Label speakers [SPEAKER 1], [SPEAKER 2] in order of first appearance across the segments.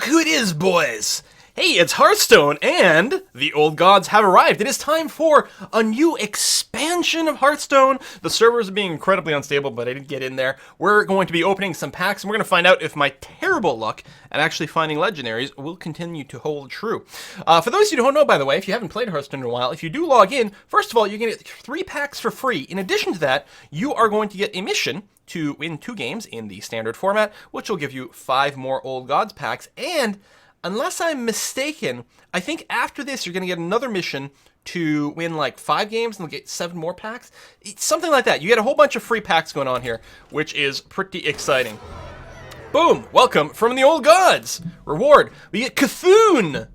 [SPEAKER 1] Look who it is, boys! Hey, it's Hearthstone, and the old gods have arrived. It is time for a new expansion of Hearthstone. The servers are being incredibly unstable, but I didn't get in there. We're going to be opening some packs, and we're going to find out if my terrible luck at actually finding legendaries will continue to hold true. For those of you who don't know, by the way, if you haven't played Hearthstone in a while, if you do log in, first of all, you're going to get 3 packs for free. In addition to that, you are going to get a mission to win 2 games in the standard format, which will give you 5 more Old Gods packs, and unless I'm mistaken, I think after this you're going to get another mission to win like 5 games and get 7 more packs. It's something like that. You get a whole bunch of free packs going on here, which is pretty exciting. Boom! Welcome from the Old Gods! Reward, we get Cthulhu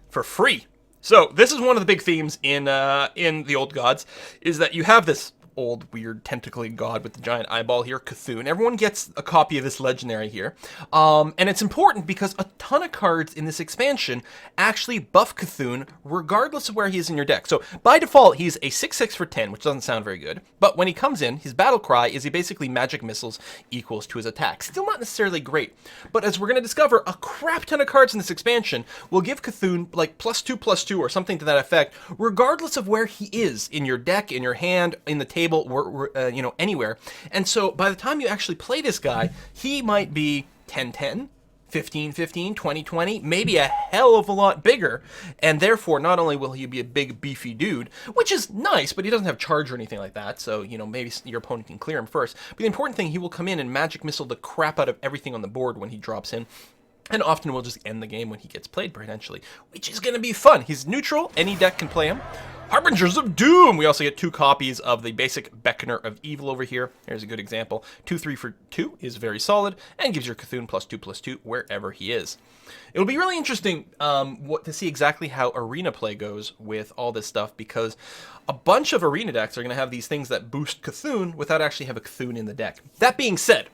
[SPEAKER 1] for free. So this is one of the big themes in the Old Gods, is that you have this old, weird, tentacly god with the giant eyeball here, Cthulhu. Everyone gets a copy of this legendary here. And it's important because a ton of cards in this expansion actually buff Cthulhu regardless of where he is in your deck. So by default, he's a 6/6 for 10, which doesn't sound very good. But when he comes in, his battle cry is he basically magic missiles equals to his attack. Still not necessarily great. But as we're going to discover, a crap ton of cards in this expansion will give Cthulhu like +2/+2 or something to that effect, regardless of where he is in your deck, in your hand, in the table, anywhere. And so by the time you actually play this guy, he might be 10/10, 15/15, 20/20, maybe a hell of a lot bigger. And therefore, not only will he be a big, beefy dude, which is nice, but he doesn't have charge or anything like that. So, maybe your opponent can clear him first. But the important thing, he will come in and magic missile the crap out of everything on the board when he drops in. And often we'll just end the game when he gets played, potentially, which is going to be fun. He's neutral. Any deck can play him. Harbingers of Doom! We also get 2 copies of the basic Beckoner of Evil over here. Here's a good example. 2/3 for 2 is very solid, and gives your Cthulhu +2/+2 wherever he is. It'll be really interesting to see exactly how arena play goes with all this stuff, because a bunch of arena decks are going to have these things that boost Cthulhu without actually have a Cthulhu in the deck. That being said,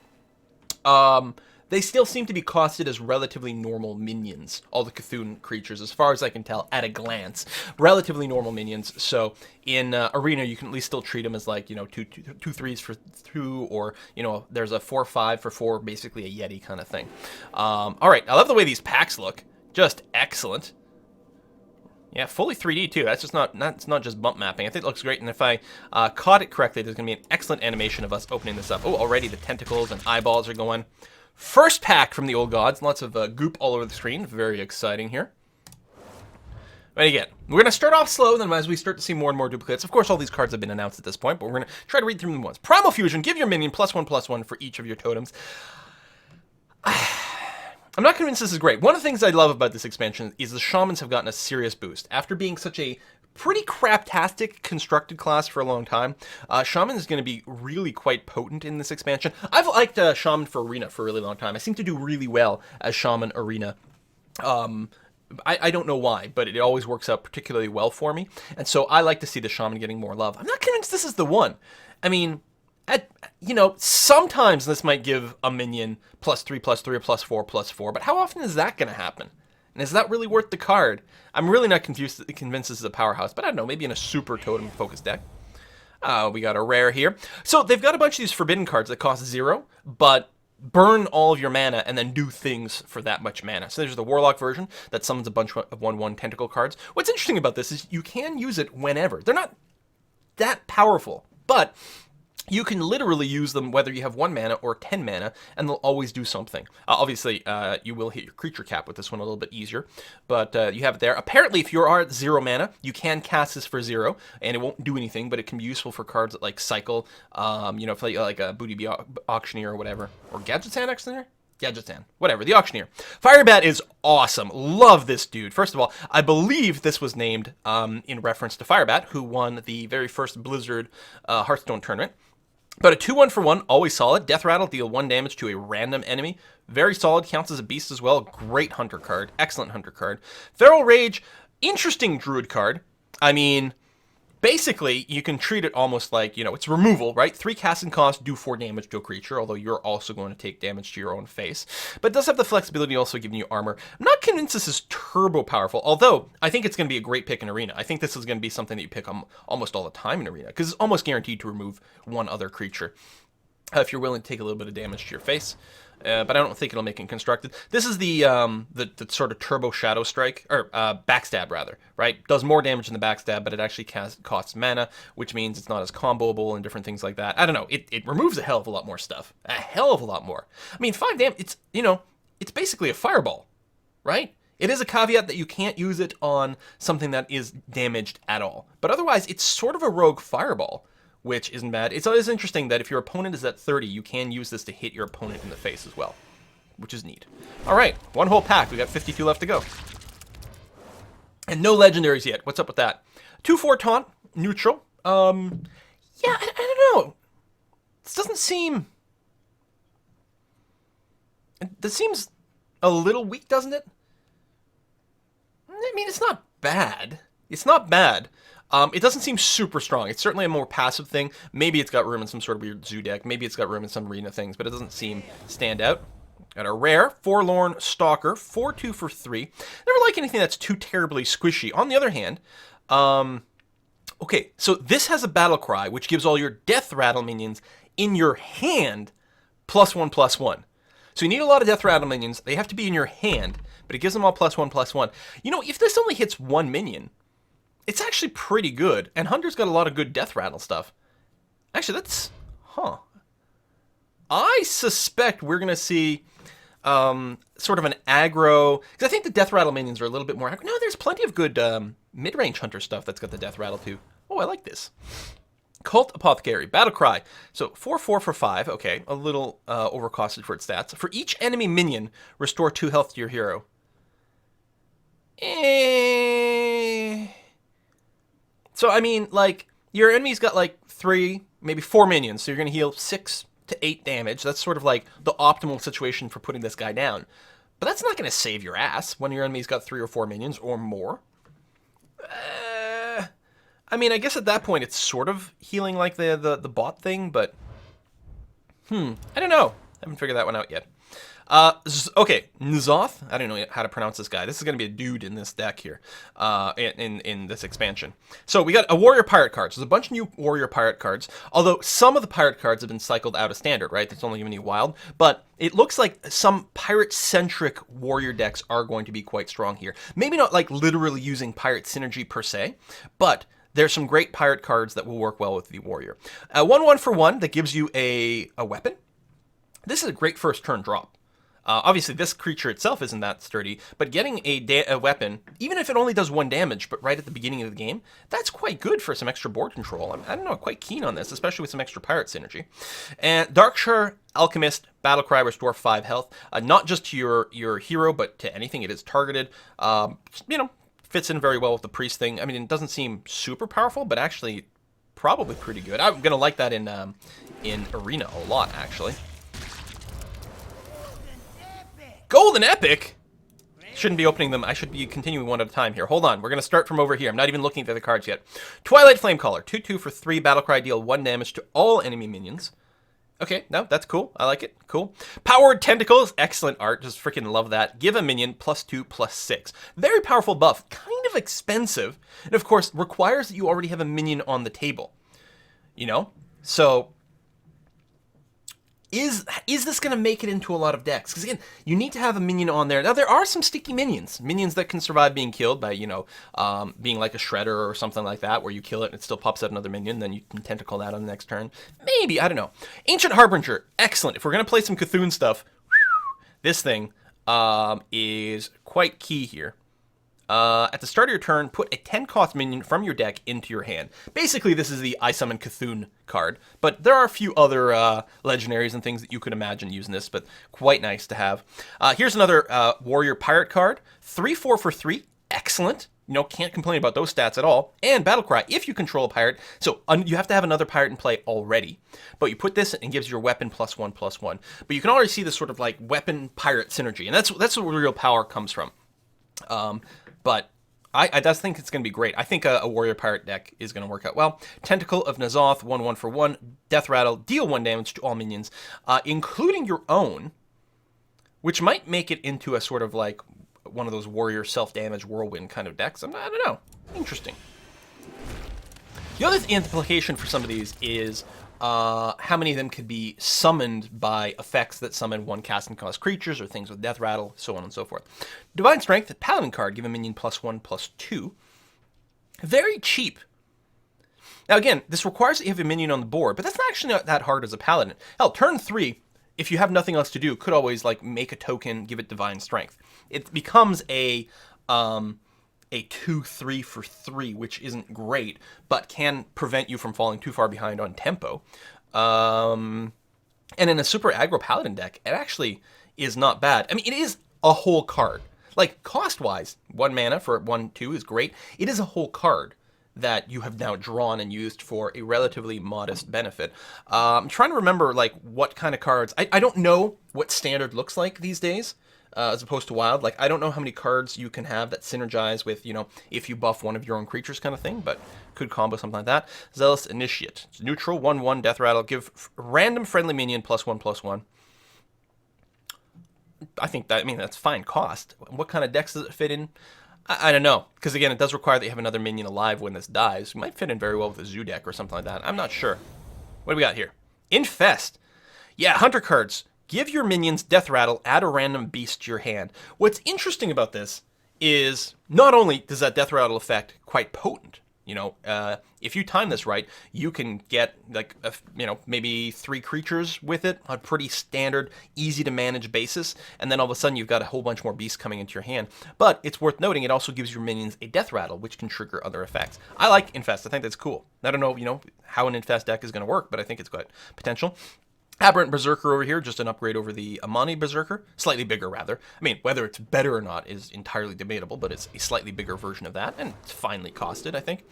[SPEAKER 1] they still seem to be costed as relatively normal minions, all the Cthulhu creatures, as far as I can tell, at a glance. Relatively normal minions, so in Arena, you can at least still treat them as like, 2/3 for 2, or, there's a 4/5 for 4, basically a Yeti kind of thing. Alright, I love the way these packs look. Just excellent. Yeah, fully 3D too. That's not just bump mapping. I think it looks great, and if I caught it correctly, there's going to be an excellent animation of us opening this up. Oh, already the tentacles and eyeballs are going. First pack from the Old Gods. Lots of goop all over the screen. Very exciting here. But again, we're going to start off slow, then as we start to see more and more duplicates. Of course, all these cards have been announced at this point, but we're going to try to read through them once. Primal Fusion. Give your minion +1/+1 for each of your totems. I'm not convinced this is great. One of the things I love about this expansion is the shamans have gotten a serious boost. After being such a pretty craptastic constructed class for a long time, Shaman is going to be really quite potent in this expansion. I've liked Shaman for Arena for a really long time. I seem to do really well as Shaman Arena. I don't know why, but it always works out particularly well for me. And so I like to see the Shaman getting more love. I'm not convinced this is the one. I mean, sometimes this might give a minion +3/+3 or +4/+4, but how often is that going to happen? And is that really worth the card? I'm really not convinced this is a powerhouse, but I don't know, maybe in a super totem-focused deck. We got a rare here. So they've got a bunch of these forbidden cards that cost 0, but burn all of your mana and then do things for that much mana. So there's the Warlock version that summons a bunch of 1/1 tentacle cards. What's interesting about this is you can use it whenever. They're not that powerful, but you can literally use them whether you have 1 mana or 10 mana, and they'll always do something. Obviously, you will hit your creature cap with this one a little bit easier, but you have it there. Apparently, if you are at 0 mana, you can cast this for 0, and it won't do anything, but it can be useful for cards that like cycle, if like a Booty Bee Auctioneer or whatever. Or Gadgetzan actually? Gadgetzan. Whatever, the Auctioneer. Firebat is awesome. Love this dude. First of all, I believe this was named in reference to Firebat, who won the very first Blizzard Hearthstone tournament. But a 2/1 for 1, always solid. Death Rattle, deal 1 damage to a random enemy. Very solid, counts as a beast as well. Great hunter card, excellent hunter card. Feral Rage, interesting druid card. I mean, basically, you can treat it almost like, it's removal, right? 3 casting cost, do 4 damage to a creature, although you're also going to take damage to your own face. But it does have the flexibility also giving you armor. I'm not convinced this is turbo powerful, although I think it's going to be a great pick in Arena. I think this is going to be something that you pick almost all the time in Arena, because it's almost guaranteed to remove 1 other creature if you're willing to take a little bit of damage to your face. but I don't think it'll make it constructed. This is the sort of turbo shadow strike, or backstab rather, right? Does more damage than the backstab, but it actually costs mana, which means it's not as comboable and different things like that. I don't know. It removes a hell of a lot more stuff. A hell of a lot more. I mean, 5 damage, it's, you know, it's basically a fireball, right? It is a caveat that you can't use it on something that is damaged at all. But otherwise, it's sort of a rogue fireball, which isn't bad. It's always interesting that if your opponent is at 30, you can use this to hit your opponent in the face as well, which is neat. All right, one whole pack. We got 52 left to go. And no legendaries yet. What's up with that? 2/4 taunt, neutral. Yeah, I don't know. This doesn't seem... This seems a little weak, doesn't it? I mean, it's not bad. It's not bad. It doesn't seem super strong. It's certainly a more passive thing. Maybe it's got room in some sort of weird zoo deck. Maybe it's got room in some arena things, but it doesn't seem stand out. Got a rare, Forlorn Stalker, 4/2 for 3. Never like anything that's too terribly squishy. On the other hand, okay, so this has a battle cry, which gives all your death rattle minions in your hand +1/+1. So you need a lot of death rattle minions. They have to be in your hand, but it gives them all +1/+1. You know, if this only hits 1 minion, it's actually pretty good. And Hunter's got a lot of good death rattle stuff. Actually, that's... Huh. I suspect we're going to see sort of an aggro... Because I think the death rattle minions are a little bit more aggro. No, there's plenty of good mid-range Hunter stuff that's got the death rattle too. Oh, I like this. Cult Apothecary, Battle Cry. So 4/4 for 5. Okay, a little overcosted for its stats. For each enemy minion, restore 2 health to your hero. So, I mean, like, your enemy's got, like, 3, maybe 4 minions, so you're going to heal 6 to 8 damage. That's sort of, like, the optimal situation for putting this guy down. But that's not going to save your ass when your enemy's got 3 or 4 minions or more. I mean, I guess at that point, it's sort of healing like the bot thing, but... I don't know. I haven't figured that one out yet. Okay, N'Zoth. I don't know how to pronounce this guy. This is going to be a dude in this deck here, in this expansion. So we got a Warrior Pirate card. So there's a bunch of new Warrior Pirate cards, although some of the Pirate cards have been cycled out of Standard, right? That's only going to be Wild. But it looks like some Pirate-centric Warrior decks are going to be quite strong here. Maybe not like literally using Pirate Synergy per se, but... There's some great pirate cards that will work well with the warrior. 1/1 for 1 that gives you a weapon. This is a great first turn drop. Obviously, this creature itself isn't that sturdy, but getting a weapon, even if it only does 1 damage, but right at the beginning of the game, that's quite good for some extra board control. I don't know, quite keen on this, especially with some extra pirate synergy. And Darkshire Alchemist, Battlecry, restore 5 health. Not just to your hero, but to anything it is targeted. You know, fits in very well with the priest thing. I mean, it doesn't seem super powerful, but actually probably pretty good. I'm gonna like that in arena a lot, actually. Golden Epic? Shouldn't be opening them. I should be continuing one at a time here. Hold on. We're gonna start from over here. I'm not even looking at the other cards yet. Twilight Flamecaller, 2/2 for 3. Battlecry, deal 1 damage to all enemy minions. Okay, no, that's cool. I like it. Cool. Powered Tentacles, excellent art. Just freaking love that. Give a minion +2/+6. Very powerful buff. Kind of expensive. And of course, requires that you already have a minion on the table. You know? So, is this going to make it into a lot of decks? Because again, you need to have a minion on there. Now, there are some sticky minions. Minions that can survive being killed by, you know, being like a Shredder or something like that, where you kill it and it still pops out another minion, then you can tentacle that on the next turn. Maybe, I don't know. Ancient Harbinger, excellent. If we're going to play some Cthulhu stuff, this thing is quite key here. At the start of your turn, put a 10-cost minion from your deck into your hand. Basically, this is the I Summon Cthulhu card, but there are a few other legendaries and things that you could imagine using this, but quite nice to have. Here's another Warrior Pirate card. 3/4 for 3, excellent. You know, can't complain about those stats at all. And Battlecry, if you control a pirate, so you have to have another pirate in play already, but you put this and it gives your weapon +1/+1. But you can already see this sort of like weapon pirate synergy, and that's where real power comes from. But I just think it's going to be great. I think a Warrior Pirate deck is going to work out well. Tentacle of N'Zoth, 1/1 for 1. Death Rattle, deal 1 damage to all minions, including your own, which might make it into a sort of like one of those Warrior self-damage whirlwind kind of decks. I don't know. Interesting. The other implication for some of these is how many of them could be summoned by effects that summon one cast and cost creatures or things with death rattle, so on and so forth. Divine Strength, Paladin card, give a minion +1/+2. Very cheap. Now again, this requires that you have a minion on the board, but that's not actually not that hard as a Paladin. Hell, turn 3, if you have nothing else to do, could always like make a token, give it Divine Strength. It becomes a 2/3 for 3, which isn't great, but can prevent you from falling too far behind on tempo. And in a super aggro Paladin deck, it actually is not bad. I mean, it is a whole card. Like, cost-wise, 1 mana for 1/2 is great. It is a whole card that you have now drawn and used for a relatively modest benefit. I'm trying to remember, like, what kind of cards... I don't know what Standard looks like these days. As opposed to Wild. Like, I don't know how many cards you can have that synergize with, you know, if you buff one of your own creatures kind of thing, but could combo something like that. Zealous Initiate. It's neutral, 1/1, death rattle. Give random friendly minion +1/+1. I think that, I mean, that's fine cost. What kind of decks does it fit in? I don't know. Because, again, it does require that you have another minion alive when this dies. It might fit in very well with a Zoo deck or something like that. I'm not sure. What do we got here? Infest. Yeah, Hunter cards. Give your minions death rattle, add a random beast to your hand. What's interesting about this is not only does that death rattle effect quite potent, you know, if you time this right, you can get like, you know, maybe 3 creatures with it on pretty standard, easy to manage basis. And then all of a sudden you've got a whole bunch more beasts coming into your hand. But it's worth noting, it also gives your minions a death rattle, which can trigger other effects. I like Infest. I think that's cool. I don't know, you know, how an Infest deck is going to work, but I think it's got potential. Aberrant Berserker over here, just an upgrade over the Amani Berserker. Slightly bigger, rather. I mean, whether it's better or not is entirely debatable, but it's a slightly bigger version of that, and it's finely costed, I think.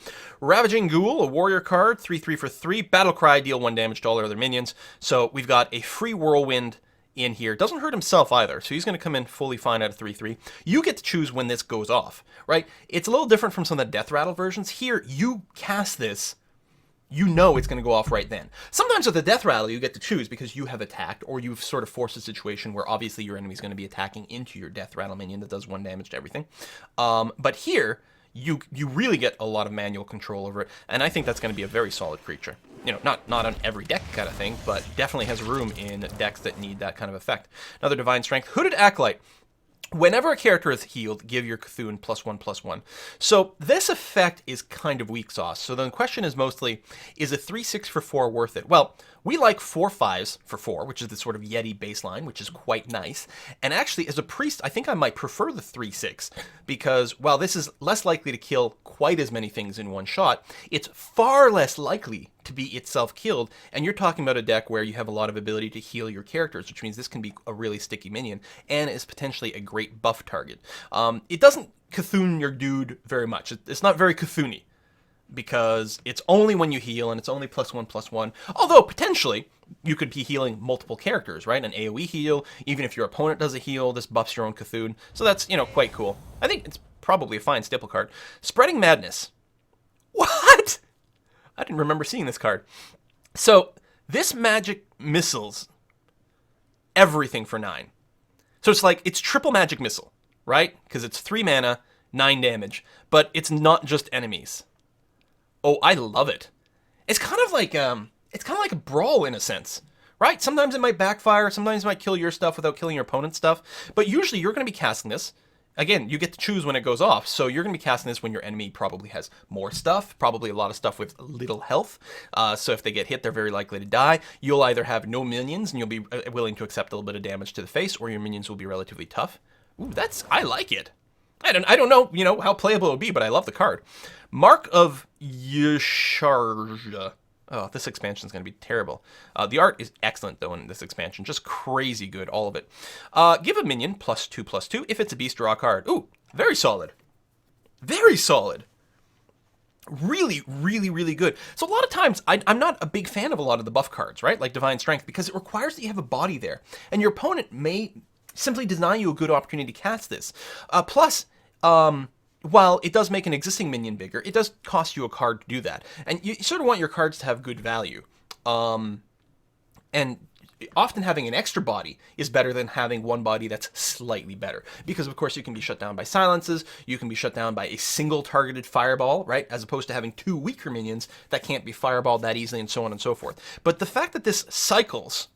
[SPEAKER 1] Ravaging Ghoul, a warrior card, 3/3 for 3. Battle Cry, deal 1 damage to all other minions. So we've got a free Whirlwind in here. Doesn't hurt himself either, so he's going to come in fully fine out of 3/3. You get to choose when this goes off, right? It's a little different from some of the Death Rattle versions. Here, you cast this, you know it's going to go off right then. Sometimes with the Death Rattle, you get to choose because you have attacked, or you've sort of forced a situation where obviously your enemy's going to be attacking into your Death Rattle minion that does 1 damage to everything. But here, you really get a lot of manual control over it, and I think that's going to be a very solid creature. You know, not on every deck kind of thing, but definitely has room in decks that need that kind of effect. Another Divine Strength. Hooded Acolyte. Whenever a character is healed, give your Cthulhu +1/+1. So this effect is kind of weak sauce. So the question is mostly, is a 3/6 for 4 worth it? Well, we like 4/5s for 4, which is the sort of Yeti baseline, which is quite nice. And actually, as a priest, I think I might prefer the 3/6, because while this is less likely to kill quite as many things in one shot, it's far less likely to be itself killed, and you're talking about a deck where you have a lot of ability to heal your characters, which means this can be a really sticky minion, and is potentially a great buff target. It doesn't Cthulhu your dude very much. It's not very Cthulhu, because it's only when you heal, and it's only +1/+1, although potentially you could be healing multiple characters, right? An AoE heal, even if your opponent does a heal, this buffs your own Cthulhu, so that's, you know, quite cool. I think it's probably a fine staple card. Spreading Madness. What? I didn't remember seeing this card. So, this magic missiles everything for 9. So it's like, it's triple magic missile, right? Because it's 3 mana, 9 damage, but it's not just enemies. Oh, I love it. It's kind of like a brawl in a sense, right? Sometimes it might backfire, sometimes it might kill your stuff without killing your opponent's stuff, but usually you're going to be casting this. Again, you get to choose when it goes off, so you're going to be casting this when your enemy probably has more stuff, probably a lot of stuff with little health, so if they get hit, they're very likely to die. You'll either have no minions, and you'll be willing to accept a little bit of damage to the face, or your minions will be relatively tough. Ooh, I like it. I don't know, you know, how playable it would be, but I love the card. Mark of Yesharja. Oh, this expansion is going to be terrible. The art is excellent, though, in this expansion. Just crazy good, all of it. Give a minion +2/+2. If it's a beast, draw a card. Ooh, very solid. Very solid. Really, really, really good. So a lot of times, I'm not a big fan of a lot of the buff cards, right? Like Divine Strength, because it requires that you have a body there. And your opponent may simply deny you a good opportunity to cast this. Plus, while it does make an existing minion bigger, it does cost you a card to do that. And you sort of want your cards to have good value. And often having an extra body is better than having one body that's slightly better. Because, of course, you can be shut down by silences, you can be shut down by a single targeted fireball, right? As opposed to having 2 weaker minions that can't be fireballed that easily, and so on and so forth. But the fact that this cycles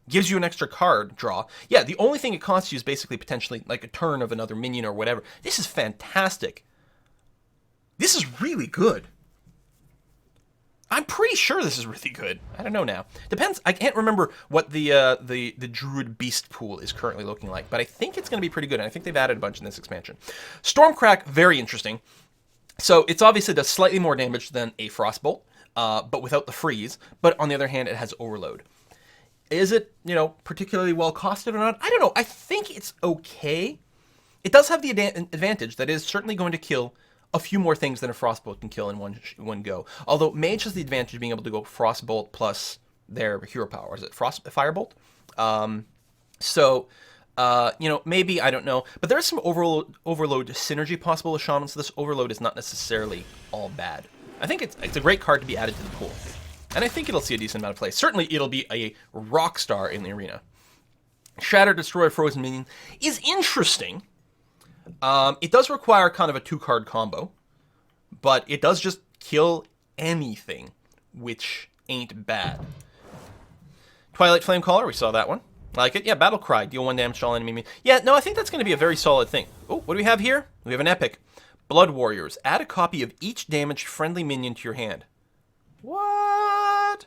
[SPEAKER 1] gives you an extra card draw. Yeah, the only thing it costs you is basically potentially like a turn of another minion or whatever. This is fantastic. This is really good. I'm pretty sure this is really good. I don't know now. Depends. I can't remember what the Druid Beast pool is currently looking like, but I think it's going to be pretty good, and I think they've added a bunch in this expansion. Stormcrack, very interesting. So it's obviously does slightly more damage than a Frostbolt, but without the freeze. But on the other hand, it has Overload. Is it, particularly well costed or not? I don't know. I think it's okay. It does have the advantage that it is certainly going to kill a few more things than a Frostbolt can kill in one go. Although Mage has the advantage of being able to go Frostbolt plus their hero power. Is it Firebolt? Maybe, I don't know. But there is some overload synergy possible with Shaman, so this Overload is not necessarily all bad. I think it's a great card to be added to the pool. And I think it'll see a decent amount of play. Certainly, it'll be a rock star in the arena. Shatter, Destroy, Frozen Minion is interesting. It does require kind of a 2-card combo, but it does just kill anything, which ain't bad. Twilight Flamecaller, we saw that one. Like it. Yeah, Battle Cry, deal 1 damage to all enemy minions. Yeah, no, I think that's going to be a very solid thing. Oh, what do we have here? We have an epic. Blood Warriors. Add a copy of each damaged friendly minion to your hand. What?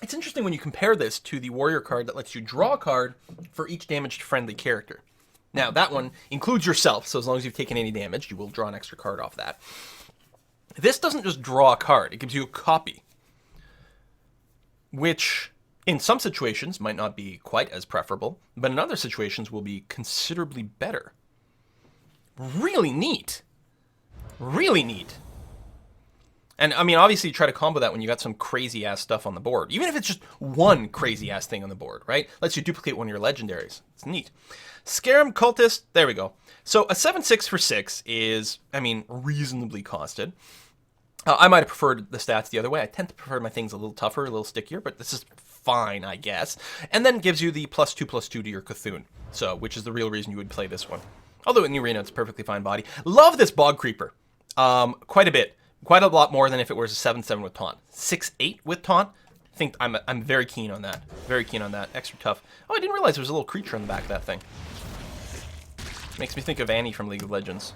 [SPEAKER 1] It's interesting when you compare this to the warrior card that lets you draw a card for each damaged friendly character. Now, that one includes yourself, so as long as you've taken any damage, you will draw an extra card off that. This doesn't just draw a card, it gives you a copy. Which, in some situations, might not be quite as preferable, but in other situations will be considerably better. Really neat. Really neat. And, I mean, obviously you try to combo that when you got some crazy-ass stuff on the board. Even if it's just one crazy-ass thing on the board, right? Lets you duplicate one of your legendaries. It's neat. Scarum Cultist, there we go. So a 7/6 for 6 is, reasonably costed. I might have preferred the stats the other way. I tend to prefer my things a little tougher, a little stickier, but this is fine, I guess. And then gives you the +2/+2 to your Cthulhu, which is the real reason you would play this one. Although in the arena, it's a perfectly fine body. Love this Bog Creeper. Quite a bit. Quite a lot more than if it was a 7/7 with taunt. 6/8 with taunt. I think I'm very keen on that. Very keen on that. Extra tough. Oh, I didn't realize there was a little creature on the back of that thing. Makes me think of Annie from League of Legends.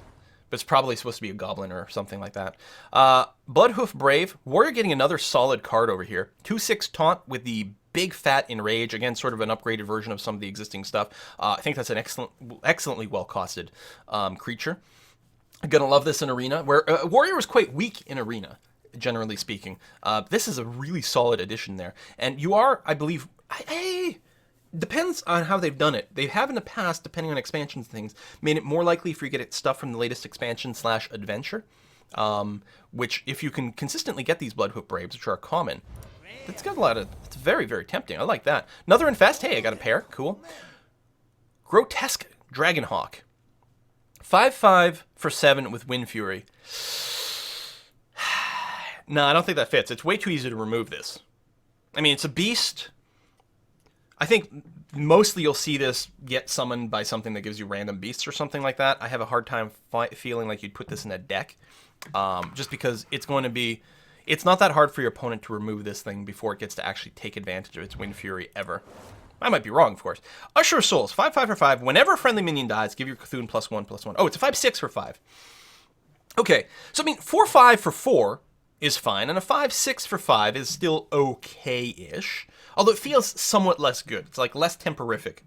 [SPEAKER 1] But it's probably supposed to be a goblin or something like that. Bloodhoof Brave. Warrior getting another solid card over here. 2/6 taunt with the big fat Enrage. Again, sort of an upgraded version of some of the existing stuff. I think that's an excellently well-costed creature. I'm going to love this in Arena, where Warrior was quite weak in Arena, generally speaking. This is a really solid addition there. And you are, I believe, depends on how they've done it. They have in the past, depending on expansions and things, made it more likely if you get stuff from the latest expansion / adventure. Which, if you can consistently get these Bloodhoof Braves, which are common, it's got a lot of, it's very, very tempting. I like that. Another Infest, hey, I got a pair, cool. Grotesque Dragonhawk. 5/5 for 7 with Wind Fury. No, I don't think that fits. It's way too easy to remove this. It's a beast. I think mostly you'll see this get summoned by something that gives you random beasts or something like that. I have a hard time feeling like you'd put this in a deck. Just because it's going to be... It's not that hard for your opponent to remove this thing before it gets to actually take advantage of its Wind Fury ever. I might be wrong, of course. Usher of Souls, 5/5 for 5. Whenever a friendly minion dies, give your Cthulhu +1/+1. Oh, it's a 5/6 for 5. Okay, so 4/5 for 4 is fine, and a 5/6 for 5 is still okay-ish. Although it feels somewhat less good. It's like less temporific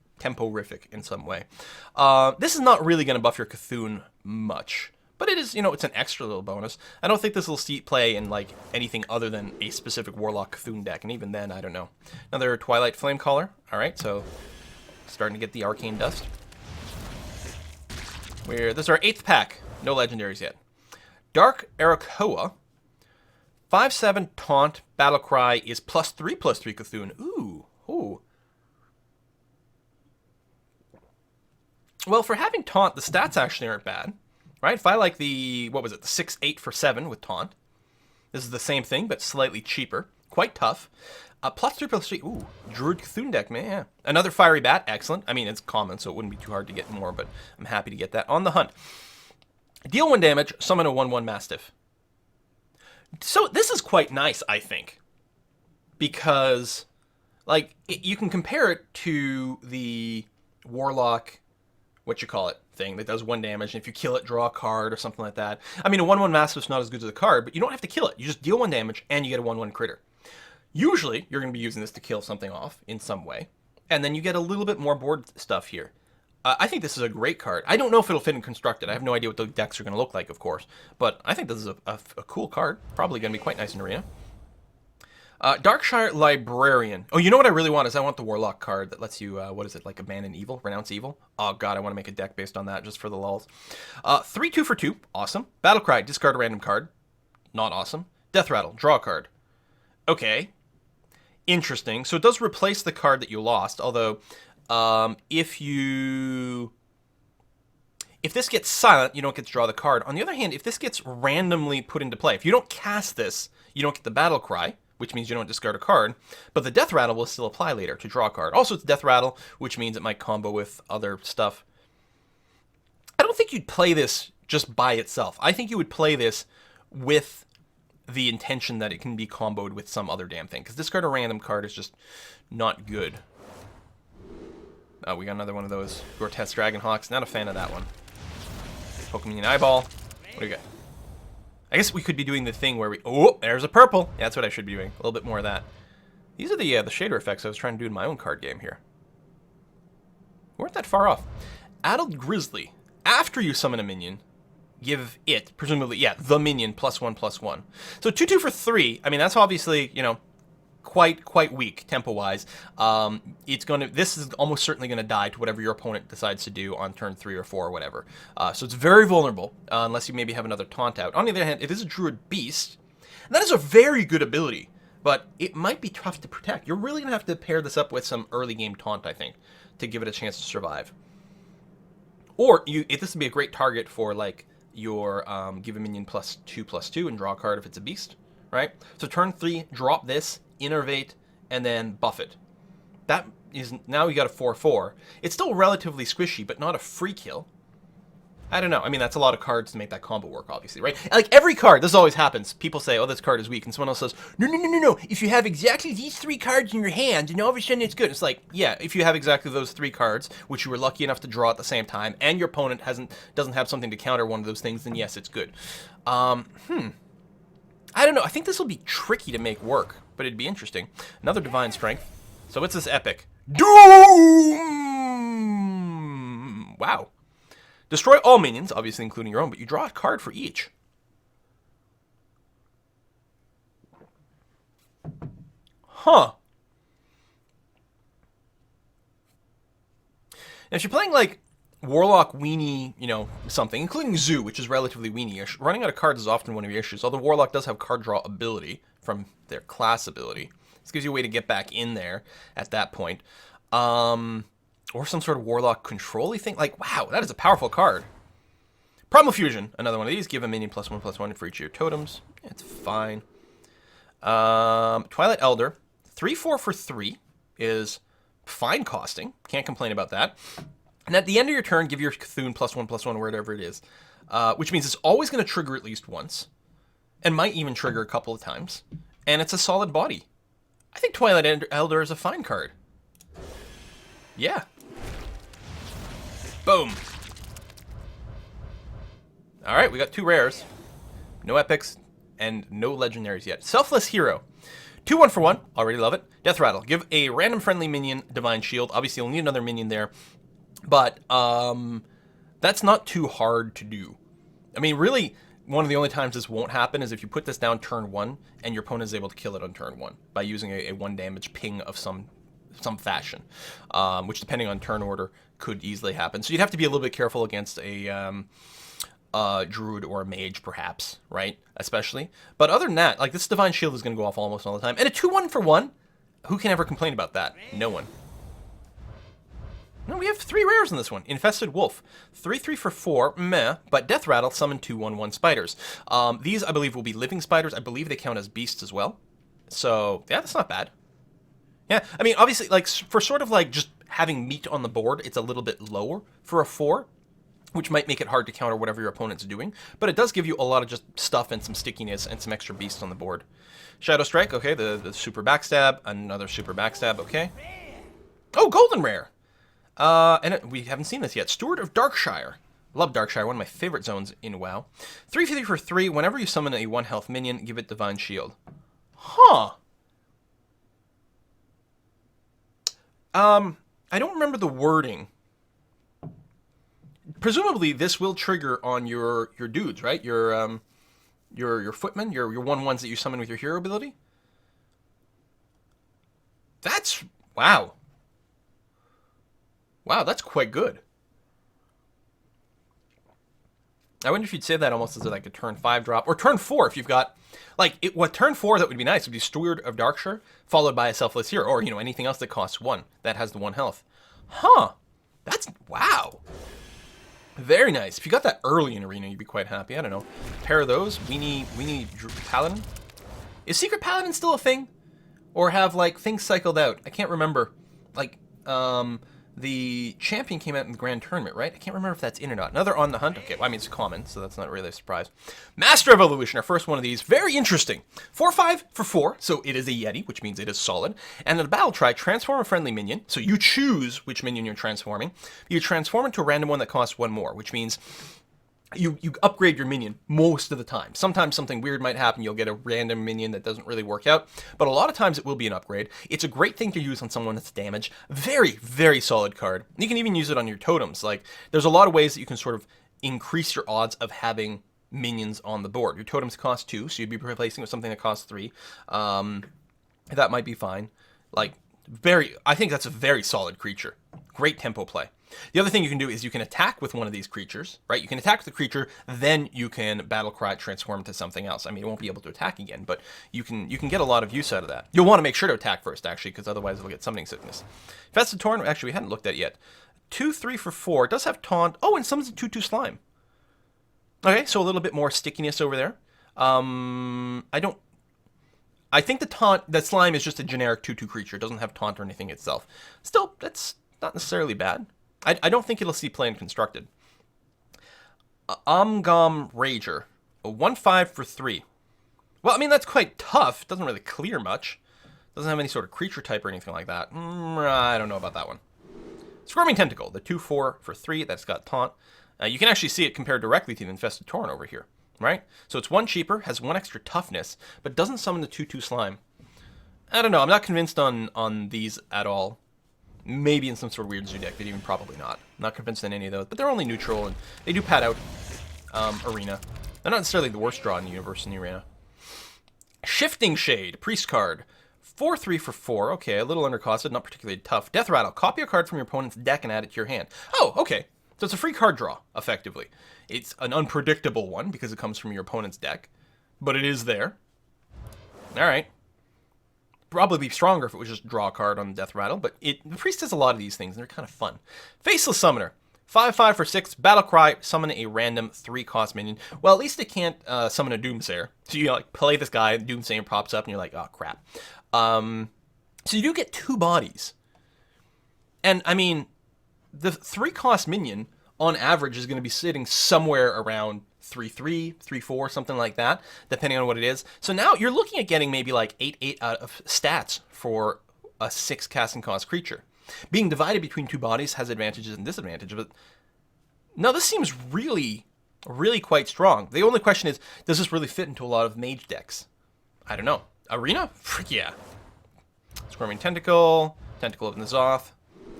[SPEAKER 1] in some way. This is not really going to buff your Cthulhu much. But it is, it's an extra little bonus. I don't think this will see play in, anything other than a specific Warlock Cthulhu deck. And even then, I don't know. Another Twilight Flamecaller. All right, so starting to get the Arcane Dust. This is our 8th pack. No legendaries yet. Dark Arakoa. 5/7 Taunt. Battlecry is +3/+3 Cthulhu. Ooh. Well, for having Taunt, the stats actually aren't bad. Right, if I like the 6/8 for 7 with Taunt. This is the same thing, but slightly cheaper. Quite tough. +3/+3. Ooh, Druid Cthulhu deck, man. Yeah. Another Fiery Bat, excellent. I mean, it's common, so it wouldn't be too hard to get more, but I'm happy to get that. On the Hunt. Deal 1 damage, summon a 1/1 Mastiff. So this is quite nice, I think. Because, like, you can compare it to the Warlock, thing that does 1 damage, and if you kill it, draw a card or something like that. I mean, a 1/1 Mastiff's not as good as a card, but you don't have to kill it. You just deal 1 damage, and you get a 1/1 critter. Usually, you're going to be using this to kill something off in some way, and then you get a little bit more board stuff here. I think this is a great card. I don't know if it'll fit in Constructed. I have no idea what the decks are going to look like, of course, but I think this is a cool card. Probably going to be quite nice in Arena. Darkshire Librarian. Oh, you know what I really want is I want the Warlock card that lets you, what is it, like Abandon Evil? Renounce Evil? Oh god, I want to make a deck based on that just for the lulz. 3/2 for 2. Awesome. Battlecry. Discard a random card. Not awesome. Death Rattle. Draw a card. Okay. Interesting. So it does replace the card that you lost, although if this gets silent, you don't get to draw the card. On the other hand, if this gets randomly put into play, if you don't cast this, you don't get the Battlecry, which means you don't discard a card, but the Death Rattle will still apply later to draw a card. Also, it's Death Rattle, which means it might combo with other stuff. I don't think you'd play this just by itself. I think you would play this with the intention that it can be comboed with some other damn thing, because discard a random card is just not good. Oh, we got another one of those Grotesque Dragonhawks. Not a fan of that one. Pokemon Eyeball. What do you got? I guess we could be doing the thing where we... Oh, there's a purple. Yeah, that's what I should be doing. A little bit more of that. These are the shader effects I was trying to do in my own card game here. We weren't that far off. Addled Grizzly. After you summon a minion, give it, presumably, yeah, the minion, +1/+1. So 2/2 for 3. I mean, that's obviously, you know, quite weak tempo-wise. This is almost certainly gonna die to whatever your opponent decides to do on turn 3 or 4 or whatever. So it's very vulnerable unless you maybe have another taunt out. On the other hand, if this is a Druid Beast, that is a very good ability, but it might be tough to protect. You're really gonna have to pair this up with some early game taunt, I think, to give it a chance to survive. Or this would be a great target for like your give a minion +2/+2 and draw a card if it's a beast, right? So turn 3, drop this, innervate, and then buff it. That is, now you got a 4/4. It's still relatively squishy, but not a free kill. I don't know. I mean, that's a lot of cards to make that combo work, obviously, right? Like, every card, this always happens. People say, oh, this card is weak, and someone else says, no. If you have exactly these 3 cards in your hand, and all of a sudden it's good. It's like, yeah, if you have exactly those 3 cards, which you were lucky enough to draw at the same time, and your opponent doesn't have something to counter one of those things, then yes, it's good. I don't know. I think this will be tricky to make work, but it'd be interesting. Another Divine Strength. So what's this epic? Doom! Wow. Destroy all minions, obviously including your own, but you draw a card for each. Huh. Now, if you're playing, like, Warlock weenie, you know, something, including Zoo, which is relatively weenie-ish, running out of cards is often one of your issues, although Warlock does have card draw ability from their class ability. This gives you a way to get back in there at that point. Or some sort of Warlock control-y thing. Like, wow, that is a powerful card. Primal Fusion, another one of these. Give a minion +1/+1 for each of your totems. It's fine. Twilight Elder, 3/4 for 3 is fine costing. Can't complain about that. And at the end of your turn, give your Cthulhu +1/+1 wherever it is. Which means it's always going to trigger at least once. And might even trigger a couple of times. And it's a solid body. I think Twilight Elder is a fine card. Yeah. Boom. All right, we got 2 rares. No epics and no legendaries yet. Selfless Hero. 2/1 for 1. Already love it. Death Rattle. Give a random friendly minion Divine Shield. Obviously, you'll need another minion there. But that's not too hard to do. I mean, really, one of the only times this won't happen is if you put this down turn 1 and your opponent is able to kill it on turn 1 by using a 1 damage ping of some fashion, which depending on turn order could easily happen. So you'd have to be a little bit careful against a druid or a mage, perhaps, right? Especially. But other than that, like, this Divine Shield is going to go off almost all the time. And a 2/1 for 1, who can ever complain about that? No one. No, we have 3 rares in this one. Infested Wolf. 3/3 for 4, meh, but Death Rattle, summon 2/1/1 spiders. These, I believe, will be living spiders. I believe they count as beasts as well. So, yeah, that's not bad. Yeah, I mean, obviously, like, for sort of like just having meat on the board, it's a little bit lower for a 4, which might make it hard to counter whatever your opponent's doing. But it does give you a lot of just stuff and some stickiness and some extra beasts on the board. Shadow Strike, okay, the super backstab, another super backstab, okay. Oh, golden rare! We haven't seen this yet. Steward of Darkshire. Love Darkshire, one of my favorite zones in WoW. 350 for 3, whenever you summon a 1 health minion, give it Divine Shield. Huh. I don't remember the wording. Presumably, this will trigger on your dudes, right? Your footmen, your 1/1s that you summon with your hero ability. That's wow. Wow, that's quite good. I wonder if you'd say that almost as like a turn 5 drop or turn 4 if you've got like what turn 4 that would be nice would be Steward of Darkshire followed by a Selfless Hero or anything else that costs 1 that has the 1 health. Huh. That's wow. Very nice. If you got that early in Arena, you'd be quite happy. I don't know. Pair of those. We need Paladin. Is Secret Paladin still a thing? Or have like things cycled out? I can't remember. Like, the champion came out in the Grand Tournament, right? I can't remember if that's in or not. Another On the Hunt. Okay, well, I mean, it's common, so that's not really a surprise. Master of Evolution, our first one of these. Very interesting. 4/5 for 4, so it is a Yeti, which means it is solid. And in a battle try, transform a friendly minion. So you choose which minion you're transforming. You transform into a random one that costs 1 more, which means you upgrade your minion most of the time. Sometimes something weird might happen. You'll get a random minion that doesn't really work out. But a lot of times it will be an upgrade. It's a great thing to use on someone that's damaged. Very, very solid card. You can even use it on your totems. Like, there's a lot of ways that you can sort of increase your odds of having minions on the board. Your totems cost 2, so you'd be replacing with something that costs 3. That might be fine. Like, I think that's a very solid creature. Great tempo play. The other thing you can do is you can attack with one of these creatures, right? You can attack with the creature, then you can battle cry, transform into something else. I mean, it won't be able to attack again, but you can get a lot of use out of that. You'll want to make sure to attack first, actually, because otherwise it'll get summoning sickness. Festive Torn, actually, we hadn't looked at yet. 2/3 for 4. It does have taunt. Oh, and summons a 2/2 slime. Okay, so a little bit more stickiness over there. I think the slime is just a generic 2/2 creature. It doesn't have taunt or anything itself. Still, that's not necessarily bad. I don't think it'll see play in Constructed. Omgom Rager. A 1/5 for 3. Well, I mean, that's quite tough. It doesn't really clear much. Doesn't have any sort of creature type or anything like that. I don't know about that one. Squirming Tentacle. The 2/4 for 3. That's got taunt. You can actually see it compared directly to the Infested Tauren over here, right? So it's 1 cheaper, has 1 extra toughness, but doesn't summon the 2/2 slime. I don't know. I'm not convinced on these at all. Maybe in some sort of weird zoo deck, but even probably not. Not convinced in any of those, but they're only neutral, and they do pad out Arena. They're not necessarily the worst draw in the universe in the Arena. Shifting Shade, Priest card. 4/3 for 4. Okay, a little undercosted, not particularly tough. Death Rattle. Copy a card from your opponent's deck and add it to your hand. Oh, okay. So it's a free card draw, effectively. It's an unpredictable one because it comes from your opponent's deck, but it is there. All right. Probably be stronger if it was just draw a card on the Death Rattle, but the Priest does a lot of these things, and they're kind of fun. Faceless Summoner. 5/5 for 6. Battle Cry. Summon a random 3-cost minion. Well, at least it can't summon a Doomsayer. So you like play this guy, Doomsayer pops up, and you're like, oh, crap. So you do get 2 bodies. And, I mean, the 3-cost minion, on average, is going to be sitting somewhere around 3/3, 3/4, something like that, depending on what it is. So now you're looking at getting maybe like 8/8 out of stats for a 6 casting cost creature. Being divided between 2 bodies has advantages and disadvantages, but no, this seems really, really quite strong. The only question is, does this really fit into a lot of mage decks? I don't know. Arena? Frick yeah. Squirming Tentacle, Tentacle of N'Zoth,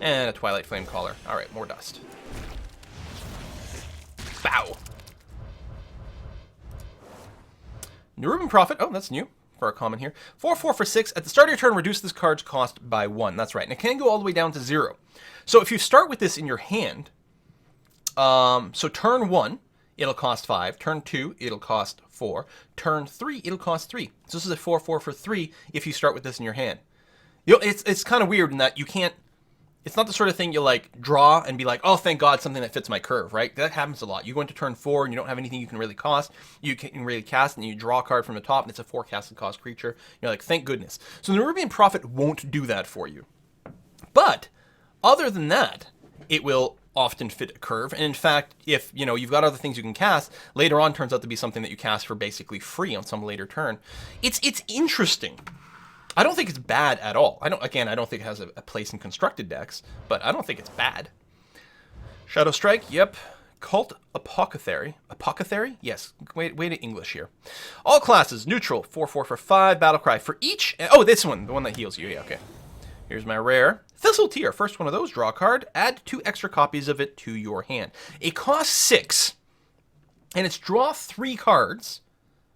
[SPEAKER 1] and a Twilight Flame Caller. All right, more dust. Bow. Nerubian Prophet. Oh, that's new for our common here. 4/4 for 6. At the start of your turn, reduce this card's cost by 1. That's right. And it can go all the way down to 0. So if you start with this in your hand, so turn 1, it'll cost 5. Turn 2, it'll cost 4. Turn 3, it'll cost 3. So this is a 4/4 for 3 if you start with this in your hand. It's kind of weird in that you can't It's not the sort of thing you'll like draw and be like, oh, thank God, something that fits my curve, right? That happens a lot. You go into turn 4 and you don't have anything you can really cast, and you draw a card from the top and it's a 4 casted cost creature. You're like, thank goodness. So the Nerubian Prophet won't do that for you. But other than that, it will often fit a curve. And in fact, if you've got other things you can cast, later on turns out to be something that you cast for basically free on some later turn. It's interesting. I don't think it's bad at all. I don't think it has a place in constructed decks, but I don't think it's bad. Shadow Strike, yep. Cult Apothecary. Apothecary? Yes. Way to English here. All classes, neutral, 4/4 for 5, Battlecry. For each... Oh, this one, the one that heals you. Yeah, okay. Here's my rare. Thistle Tear, first one of those, draw a card, add 2 extra copies of it to your hand. It costs 6, and it's draw 3 cards,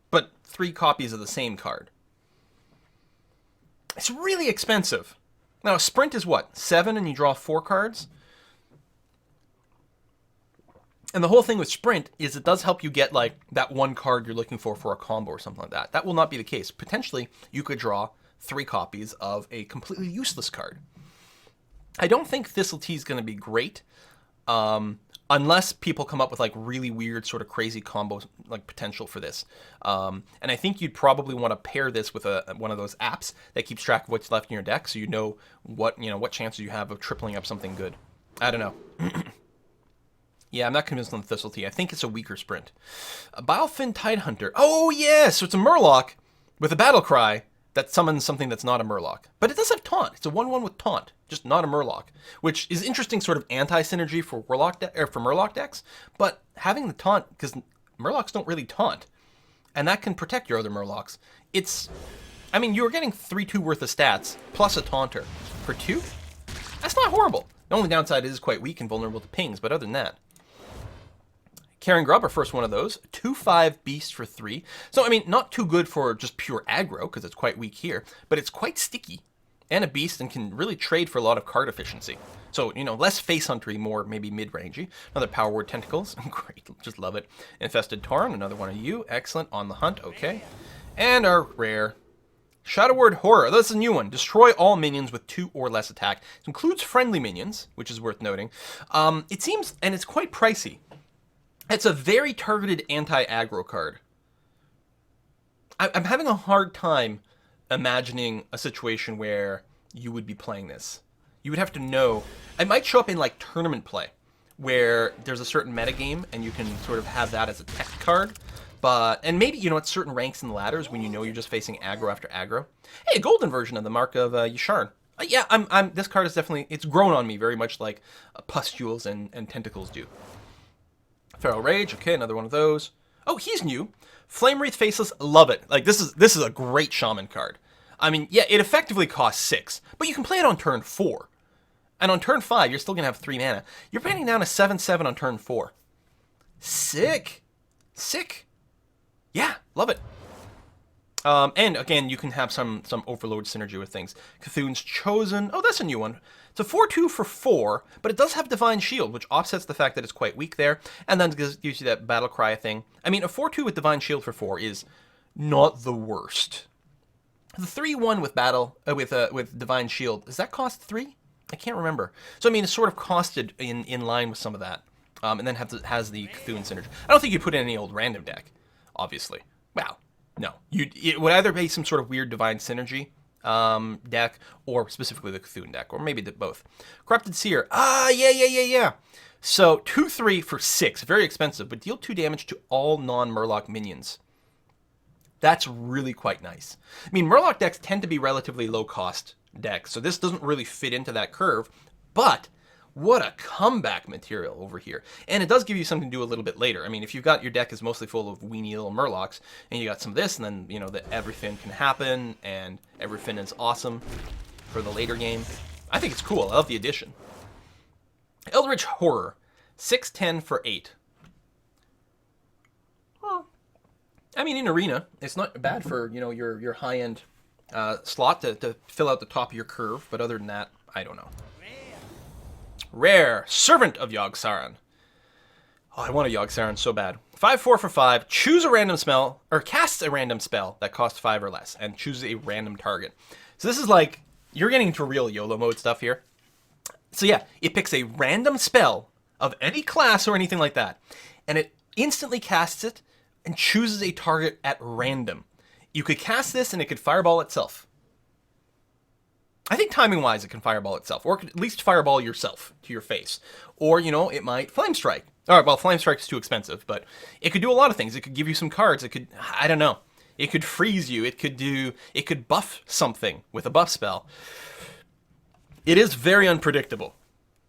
[SPEAKER 1] but 3 copies of the same card. It's really expensive. Now, a sprint is what? 7 and you draw 4 cards? And the whole thing with sprint is it does help you get like that one card you're looking for a combo or something like that. That will not be the case. Potentially, you could draw 3 copies of a completely useless card. I don't think Thistle Tea is going to be great, unless people come up with like really weird sort of crazy combo like potential for this. And I think you'd probably want to pair this with one of those apps that keeps track of what's left in your deck, so you know what chances you have of tripling up something good. I don't know. Yeah, I'm not convinced on the Thistle Tea. I think it's a weaker sprint. A Bilefin Tidehunter. Oh yeah, so it's a Murloc with a Battle Cry that summons something that's not a Murloc. But it does have Taunt. It's a 1/1 with Taunt, just not a Murloc, which is interesting sort of anti-synergy for Murloc decks, but having the Taunt, because Murlocs don't really taunt, and that can protect your other Murlocs. You're getting 3/2 worth of stats, plus a Taunter. For 2? That's not horrible. The only downside is it's quite weak and vulnerable to pings, but other than that. Karen Grubber, first one of those. 2/5 Beast for 3. So, not too good for just pure aggro, because it's quite weak here, but it's quite sticky. And a beast and can really trade for a lot of card efficiency. So, less face huntery, more maybe mid-rangey. Another Power Word Tentacles. Great, just love it. Infested Tauren, another one of you. Excellent, on the hunt, okay. And our rare Shadow Word Horror. That's a new one. Destroy all minions with 2 or less attack. It includes friendly minions, which is worth noting. It seems, and it's quite pricey. It's a very targeted anti-aggro card. I'm having a hard time imagining a situation where you would be playing this. You would have to know. It might show up in like tournament play, where there's a certain metagame and you can sort of have that as a tech card. And maybe, at certain ranks and ladders when you're just facing aggro after aggro. Hey, a golden version of the Mark of Yasharn. Yeah, this card is definitely, it's grown on me very much like pustules and tentacles do. Feral Rage, okay, another one of those. Oh, he's new. Flame Wreath Faceless, love it. Like, this is a great Shaman card. Yeah, it effectively costs 6, but you can play it on turn 4. And on turn 5, you're still going to have 3 mana. You're bringing down a 7/7 on turn 4. Sick. Yeah, love it. And again, you can have some overload synergy with things. Cthulhu's Chosen. Oh, that's a new one. It's a 4/2 for 4, but it does have Divine Shield, which offsets the fact that it's quite weak there, and then gives you that Battle Cry thing. A 4/2 with Divine Shield for 4 is not the worst. The 3/1 with Divine Shield, does that cost 3? I can't remember. So it's sort of costed in line with some of that, and then has the Cthulhu synergy. I don't think you put in any old random deck, obviously. Wow, no. It would either be some sort of weird Divine Synergy deck, or specifically the Cthulhu deck, or maybe both. Corrupted Seer. Yeah. So 2/3 for 6, very expensive, but deal 2 damage to all non-Murloc minions. That's really quite nice. Murloc decks tend to be relatively low-cost decks, so this doesn't really fit into that curve, but what a comeback material over here. And it does give you something to do a little bit later. If you've got your deck is mostly full of weenie little Murlocs, and you got some of this, and then, that everything can happen, and everything is awesome for the later game. I think it's cool. I love the addition. Eldritch Horror. 6/10 for 8. Well, in Arena, it's not bad for, your high-end slot to fill out the top of your curve, but other than that, I don't know. Rare, Servant of Yogg-Saron. Oh, I want a Yogg-Saron so bad. 5/4 for 5. Choose a random spell, or casts a random spell that costs 5 or less, and chooses a random target. So this is like, you're getting into real YOLO mode stuff here. So yeah, it picks a random spell of any class or anything like that, and it instantly casts it and chooses a target at random. You could cast this and it could fireball itself. I think timing-wise it can fireball itself, or it could at least fireball yourself to your face. Or, you know, it might flame strike. All right, well, flame strike is too expensive, but it could do a lot of things. It could give you some cards. It could, I don't know. It could freeze you. It could buff something with a buff spell. It is very unpredictable.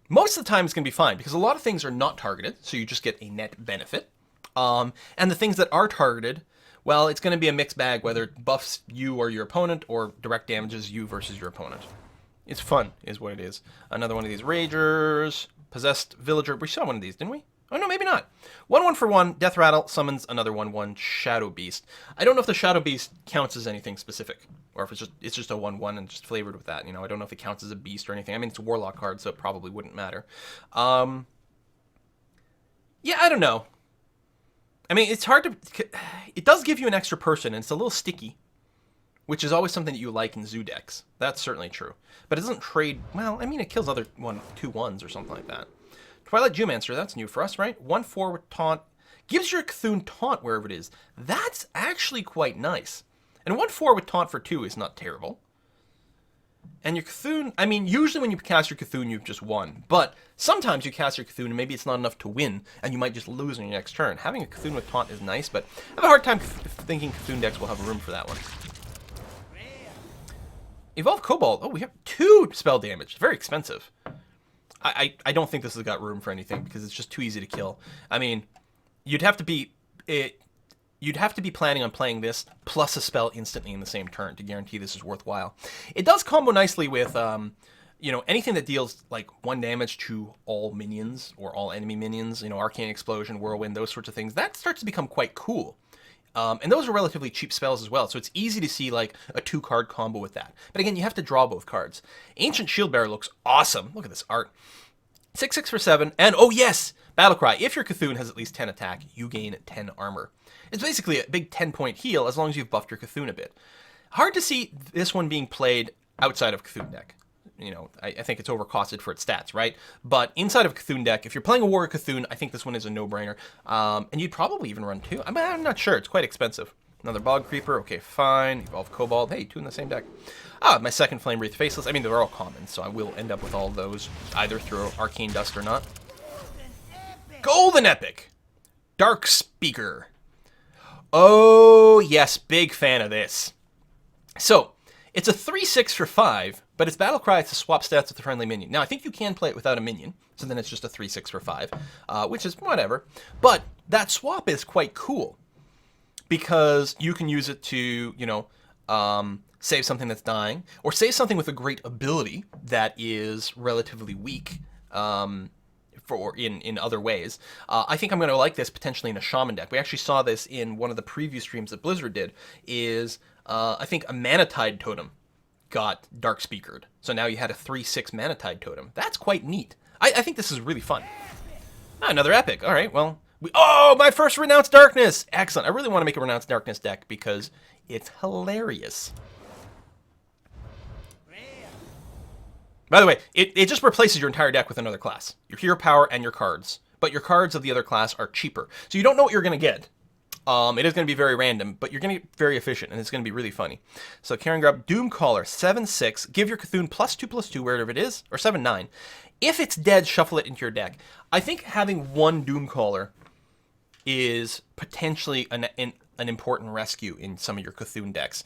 [SPEAKER 1] Most of the time it's going to be fine because a lot of things are not targeted, so you just get a net benefit. And the things that are targeted, well, it's going to be a mixed bag, whether it buffs you or your opponent or direct damages you versus your opponent. It's fun, is what it is. Another one of these Ragers, Possessed Villager. We saw one of these, didn't we? Oh, no, maybe not. 1/1 for 1, Death Rattle summons another 1/1 Shadow Beast. I don't know if the Shadow Beast counts as anything specific, or if it's just a 1/1 and just flavored with that. You know, I don't know if it counts as a beast or anything. I mean, it's a Warlock card, so it probably wouldn't matter. Yeah, I don't know. I mean, it's hard to... It does give you an extra person, and it's a little sticky, which is always something that you like in zoo decks. That's certainly true. But it doesn't trade... Well, I mean, it kills other 2/1s or something like that. Twilight Geomancer, that's new for us, right? 1/4 with Taunt. Gives your Cthulhu Taunt wherever it is. That's actually quite nice. And 1/4 with Taunt for 2 is not terrible. And your Cthulhu... I mean, usually when you cast your Cthulhu, you've just won. But sometimes you cast your Cthulhu, and maybe it's not enough to win, and you might just lose on your next turn. Having a Cthulhu with Taunt is nice, but I have a hard time thinking Cthulhu decks will have room for that one. Evolve Cobalt. Oh, we have 2 spell damage. Very expensive. I don't think this has got room for anything because it's just too easy to kill. I mean, you'd have to be planning on playing this plus a spell instantly in the same turn to guarantee this is worthwhile. It does combo nicely with you know, anything that deals like 1 damage to all minions or all enemy minions. You know, Arcane Explosion, Whirlwind, those sorts of things. That starts to become quite cool. And those are relatively cheap spells as well, so it's easy to see like a 2-card combo with that. But again, you have to draw both cards. Ancient Shieldbearer looks awesome. Look at this art. 6/6 for 7, and oh yes, Battlecry. If your Cthulhu has at least 10 attack, you gain 10 armor. It's basically a big 10-point heal as long as you've buffed your Cthulhu a bit. Hard to see this one being played outside of Cthulhu deck. You know, I think it's overcosted for its stats, right? But inside of Cthulhu deck, if you're playing a Warrior Cthulhu, I think this one is a no-brainer. And you'd probably even run 2. I'm not sure. It's quite expensive. Another Bog Creeper. Okay, fine. Evolve Cobalt. Hey, 2 in the same deck. My second Flame Wreath Faceless. I mean, they're all common, so I will end up with all of those, either through Arcane Dust or not. Golden Epic! Dark Speaker. Oh, yes. Big fan of this. So, it's a 3/6 for 5, but it's Battlecry to swap stats with a friendly minion. Now, I think you can play it without a minion, so then it's just a 3/6 for 5, which is whatever. But that swap is quite cool, because you can use it to, you know, save something that's dying, or save something with a great ability that is relatively weak in other ways. I think I'm going to like this potentially in a Shaman deck. We actually saw this in one of the preview streams that Blizzard did, is I think a Manatide Totem got Dark Speakered. So now you had a 3/6 Manatide Totem. That's quite neat. I think this is really fun. Another Epic. All right, well... Oh, my first Renounced Darkness! Excellent. I really want to make a Renounced Darkness deck because it's hilarious. By the way, it just replaces your entire deck with another class. Your hero power and your cards. But your cards of the other class are cheaper. So you don't know what you're going to get. It is going to be very random, but you're going to get very efficient, and it's going to be really funny. So Karen Grub, Doomcaller, 7/6. Give your Cthulhu +2/+2 wherever it is, or 7/9. If it's dead, shuffle it into your deck. I think having 1 Doomcaller is potentially an important rescue in some of your Cthulhu decks.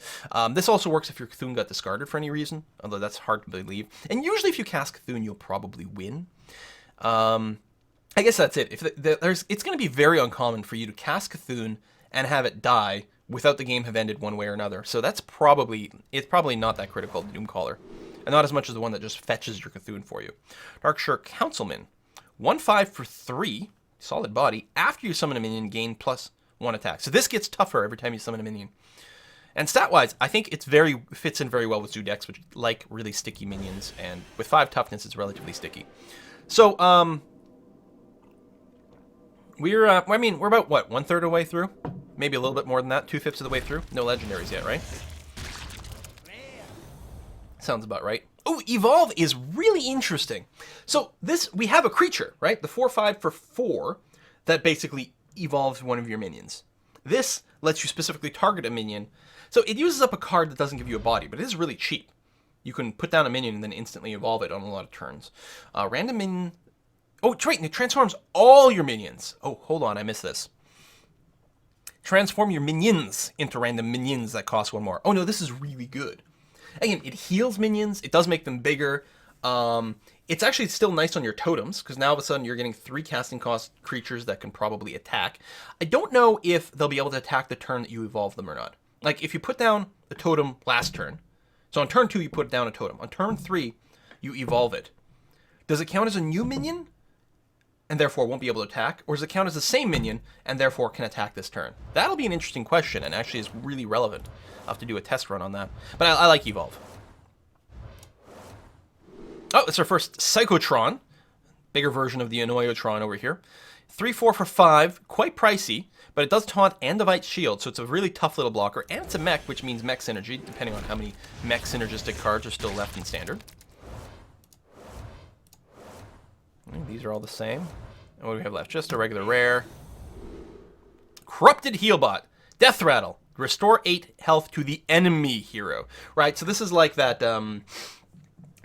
[SPEAKER 1] This also works if your Cthulhu got discarded for any reason, although that's hard to believe. And usually if you cast Cthulhu, you'll probably win. I guess that's it. It's going to be very uncommon for you to cast Cthulhu and have it die without the game have ended one way or another. So it's probably not that critical, the Doomcaller. And not as much as the one that just fetches your Cthulhu for you. Darkshire Councilman, 1/5 for 3, solid body. After you summon a minion, gain +1 attack. So this gets tougher every time you summon a minion. And stat-wise, I think it fits in very well with zoo decks, which like really sticky minions. And with 5 toughness, it's relatively sticky. So, we're about, what, 1/3 of the way through? Maybe a little bit more than that, 2/5 of the way through. No legendaries yet, right? Sounds about right. Oh, evolve is really interesting. So this, we have a creature, right? The 4/5 for 4 that basically evolves one of your minions. This lets you specifically target a minion. So it uses up a card that doesn't give you a body, but it is really cheap. You can put down a minion and then instantly evolve it on a lot of turns. Random minion. Oh, it's right, and it transforms all your minions. Oh, hold on, I missed this. Transform your minions into random minions that cost 1 more. Oh no, this is really good. Again, it heals minions. It does make them bigger. It's actually still nice on your totems, because now all of a sudden you're getting 3 casting cost creatures that can probably attack. I don't know if they'll be able to attack the turn that you evolve them or not. Like, if you put down the totem last turn, so on turn 2 you put down a totem. On turn 3, you evolve it. Does it count as a new minion, and therefore won't be able to attack? Or does it count as the same minion, and therefore can attack this turn? That'll be an interesting question, and actually is really relevant. I'll have to do a test run on that. But I like evolve. Oh, it's our first Psychotron. Bigger version of the Annoyotron over here. 3/4 for 5, quite pricey, but it does taunt and divide shield, so it's a really tough little blocker, and it's a mech, which means mech synergy, depending on how many mech synergistic cards are still left in standard. These are all the same. And what do we have left? Just a regular rare. Corrupted Healbot. Death Rattle. Restore 8 health to the enemy hero. Right, so this is like that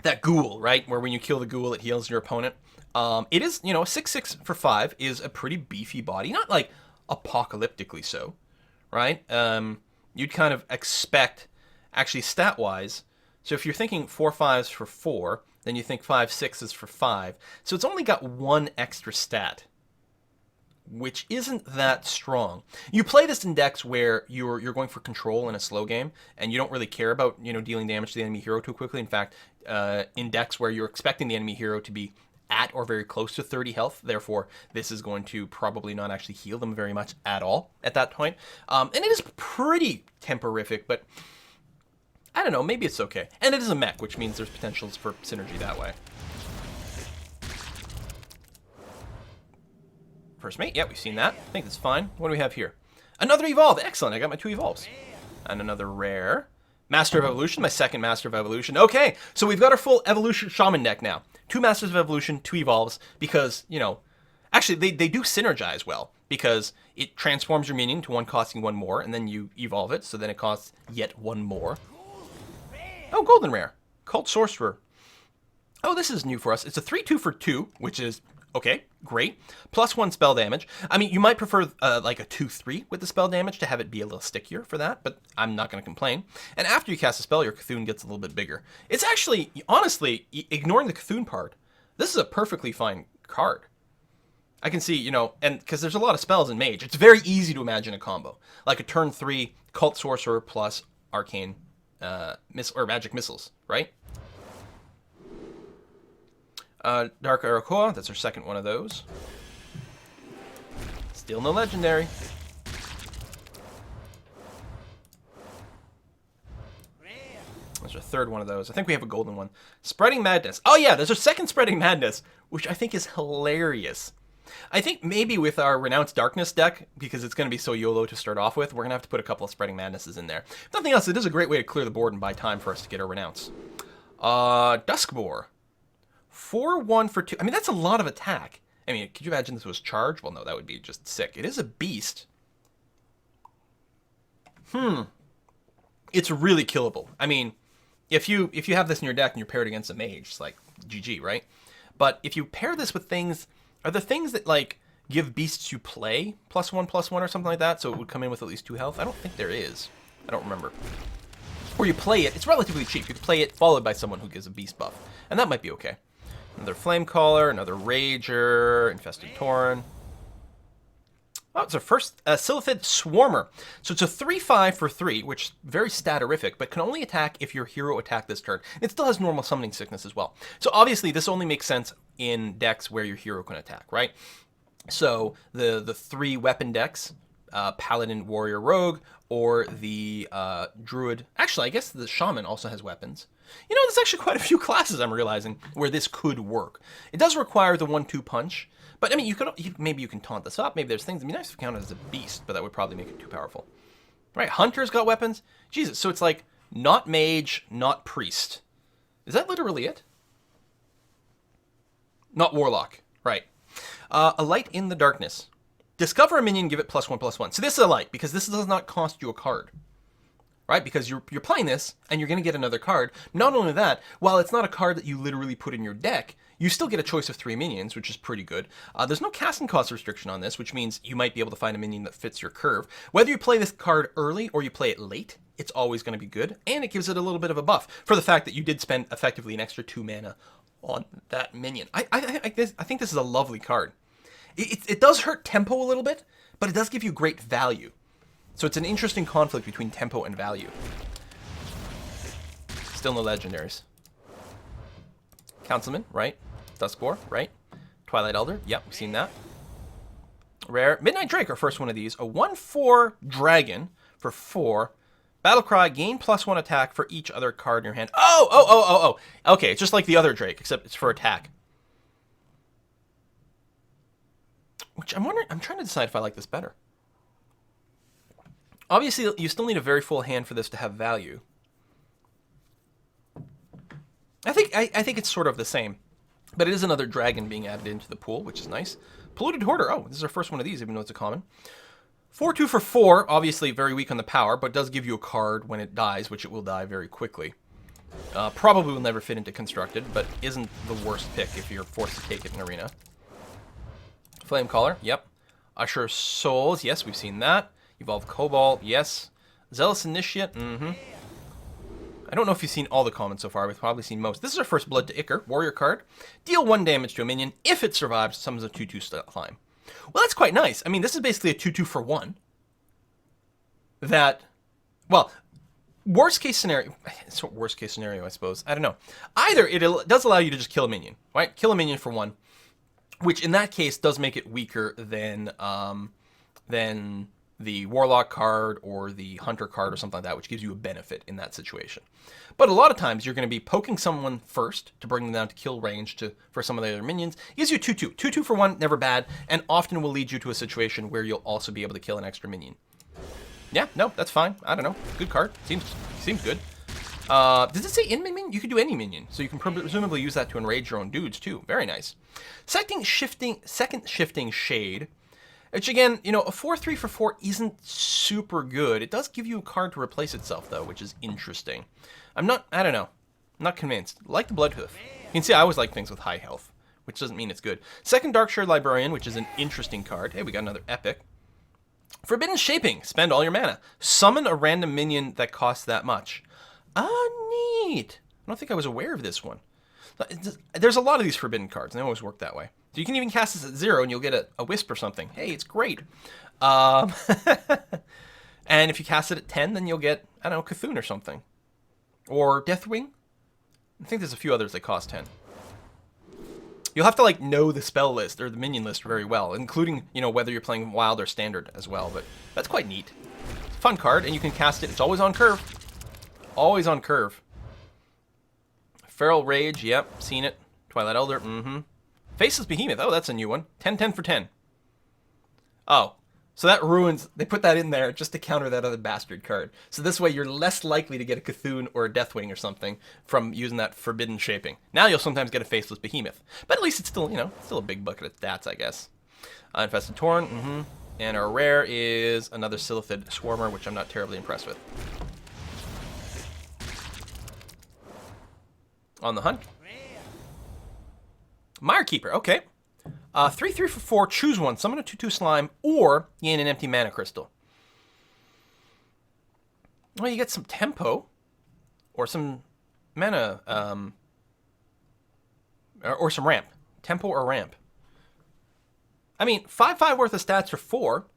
[SPEAKER 1] that ghoul, right? Where when you kill the ghoul, it heals your opponent. It is, you know, 6/6 for 5 is a pretty beefy body. Not like apocalyptically so, right? You'd kind of expect, actually stat-wise, so if you're thinking 4/5s for 4, then you think 5/6s for 5. So it's only got 1 extra stat, which isn't that strong. You play this in decks where you're going for control in a slow game, and you don't really care about, you know, dealing damage to the enemy hero too quickly. In fact, in decks where you're expecting the enemy hero to be at or very close to 30 health, therefore this is going to probably not actually heal them very much at all at that point. And it is pretty temporific, but I don't know, maybe it's okay. And it is a mech, which means there's potentials for synergy that way. First mate, yeah, we've seen that. I think that's fine. What do we have here? Another evolve, excellent, I got my 2 evolves. And another rare. Master of Evolution, my second Master of Evolution. Okay, so we've got our full Evolution Shaman deck now. 2 Masters of Evolution, 2 evolves, because, you know, actually they do synergize well, because it transforms your minion to one costing 1 more, and then you evolve it, so then it costs yet 1 more. Oh, golden rare. Cult Sorcerer. Oh, this is new for us. It's a 3/2 for 2, which is, okay, great. +1 spell damage. I mean, you might prefer like a 2/3 with the spell damage to have it be a little stickier for that, but I'm not going to complain. And after you cast a spell, your Cthulhu gets a little bit bigger. It's actually, honestly, ignoring the Cthulhu part, this is a perfectly fine card. I can see, you know, and because there's a lot of spells in Mage, it's very easy to imagine a combo. Like a turn 3 Cult Sorcerer plus Arcane or Magic Missiles, right? Dark Arakoa, that's our second one of those. Still no legendary. That's our third one of those. I think we have a golden one. Spreading Madness. Oh yeah, there's our second Spreading Madness, which I think is hilarious. I think maybe with our Renounced Darkness deck, because it's going to be so YOLO to start off with, we're going to have to put a couple of Spreading Madnesses in there. If nothing else, it is a great way to clear the board and buy time for us to get our Renounce. Duskboar. 4/1 for 2. I mean, that's a lot of attack. I mean, could you imagine this was charge? Well, no, that would be just sick. It is a beast. It's really killable. I mean, if you have this in your deck and you're paired against a mage, it's like GG, right? But if you pair this with things, are there things that like give beasts you play +1/+1 or something like that, so it would come in with at least 2 health? I don't think there is. I don't remember. Or you play it. It's relatively cheap. You can play it followed by someone who gives a beast buff, and that might be okay. Another Flamecaller, another Rager, Infested Tauren. Oh, it's our first Silithid Swarmer. So it's a 3/5 for 3, which is very statorific, but can only attack if your hero attacked this turn. It still has normal summoning sickness as well. So obviously this only makes sense in decks where your hero can attack, right? So the 3 weapon decks, Paladin, Warrior, Rogue, or the Druid. Actually, I guess the Shaman also has weapons. You know, there's actually quite a few classes I'm realizing where this could work. It does require the 1/2 punch, but I mean, maybe you can taunt this up. Maybe there's things. It'd be nice if it counted as a beast, but that would probably make it too powerful. Right? Hunter's got weapons. Jesus, so it's like not mage, not priest. Is that literally it? Not Warlock. Right. A light in the darkness. Discover a minion, give it +1/+1. So this is a light, because this does not cost you a card. Right? Because you're playing this, and you're going to get another card. Not only that, while it's not a card that you literally put in your deck, you still get a choice of 3 minions, which is pretty good. There's no casting cost restriction on this, which means you might be able to find a minion that fits your curve. Whether you play this card early or you play it late, it's always going to be good, and it gives it a little bit of a buff for the fact that you did spend effectively an extra 2 mana on that minion. I think this is a lovely card. It does hurt tempo a little bit, but it does give you great value. So it's an interesting conflict between tempo and value. Still no legendaries. Councilman, right? Duskboar, right? Twilight Elder, yep, we've seen that. Rare. Midnight Drake, our first one of these. A 1/4 dragon for 4. Battlecry, gain +1 attack for each other card in your hand. Oh. Okay, it's just like the other Drake, except it's for attack. Which I'm trying to decide if I like this better. Obviously, you still need a very full hand for this to have value. I think it's sort of the same, but it is another dragon being added into the pool, which is nice. Polluted Hoarder. Oh, this is our first one of these, even though it's a common. 4/2 for 4. Obviously, very weak on the power, but does give you a card when it dies, which it will die very quickly. Probably will never fit into Constructed, but isn't the worst pick if you're forced to take it in Arena. Flame Caller. Yep. Usher Souls. Yes, we've seen that. Evolved Cobalt, yes. Zealous Initiate, I don't know if you've seen all the commons so far. We've probably seen most. This is our first Blood to Ichor, warrior card. Deal 1 damage to a minion. If it survives, summons a 2/2 slime. Well, that's quite nice. I mean, this is basically a 2/2 for 1. That, well, worst case scenario, it's a worst case scenario, I suppose. I don't know. Either it does allow you to just kill a minion, right? Kill a minion for 1, which in that case does make it weaker than the Warlock card or the Hunter card or something like that, which gives you a benefit in that situation. But a lot of times you're going to be poking someone first to bring them down to kill range for some of the other minions. It gives you 2/2. 2/2 for 1, never bad, and often will lead you to a situation where you'll also be able to kill an extra minion. Yeah, no, that's fine. I don't know. Good card. Seems good. Does it say in minion? You could do any minion, so you can presumably use that to enrage your own dudes too. Very nice. Second shifting shade. Which again, you know, a 4/3 for 4 isn't super good. It does give you a card to replace itself though, which is interesting. I don't know. I'm not convinced. Like the Bloodhoof. You can see I always like things with high health, which doesn't mean it's good. Second Darkshard Librarian, which is an interesting card. Hey, we got another epic. Forbidden Shaping. Spend all your mana. Summon a random minion that costs that much. Neat. I don't think I was aware of this one. There's a lot of these forbidden cards, and they always work that way. So you can even cast this at 0, and you'll get a Wisp or something. Hey, it's great. And if you cast it at 10, then you'll get, I don't know, Cthulhu or something. Or Deathwing. I think there's a few others that cost 10. You'll have to, like, know the spell list or the minion list very well, including, you know, whether you're playing Wild or Standard as well. But that's quite neat. It's a fun card, and you can cast it. It's always on curve. Always on curve. Feral Rage, yep, seen it. Twilight Elder, Faceless Behemoth, oh, that's a new one. 10/10 for 10. Oh, so that ruins, they put that in there just to counter that other bastard card. So this way you're less likely to get a Cthulhu or a Deathwing or something from using that Forbidden Shaping. Now you'll sometimes get a Faceless Behemoth. But at least it's still, you know, still a big bucket of stats, I guess. Infested Torn, And our rare is another Silithid Swarmer, which I'm not terribly impressed with. On the hunt. Mirekeeper, okay. 3/3 for 4, choose one. Summon a 2/2 slime, or gain an empty mana crystal. Well, you get some tempo, or some mana, or some ramp. Tempo or ramp. I mean, 5/5 worth of stats for 4.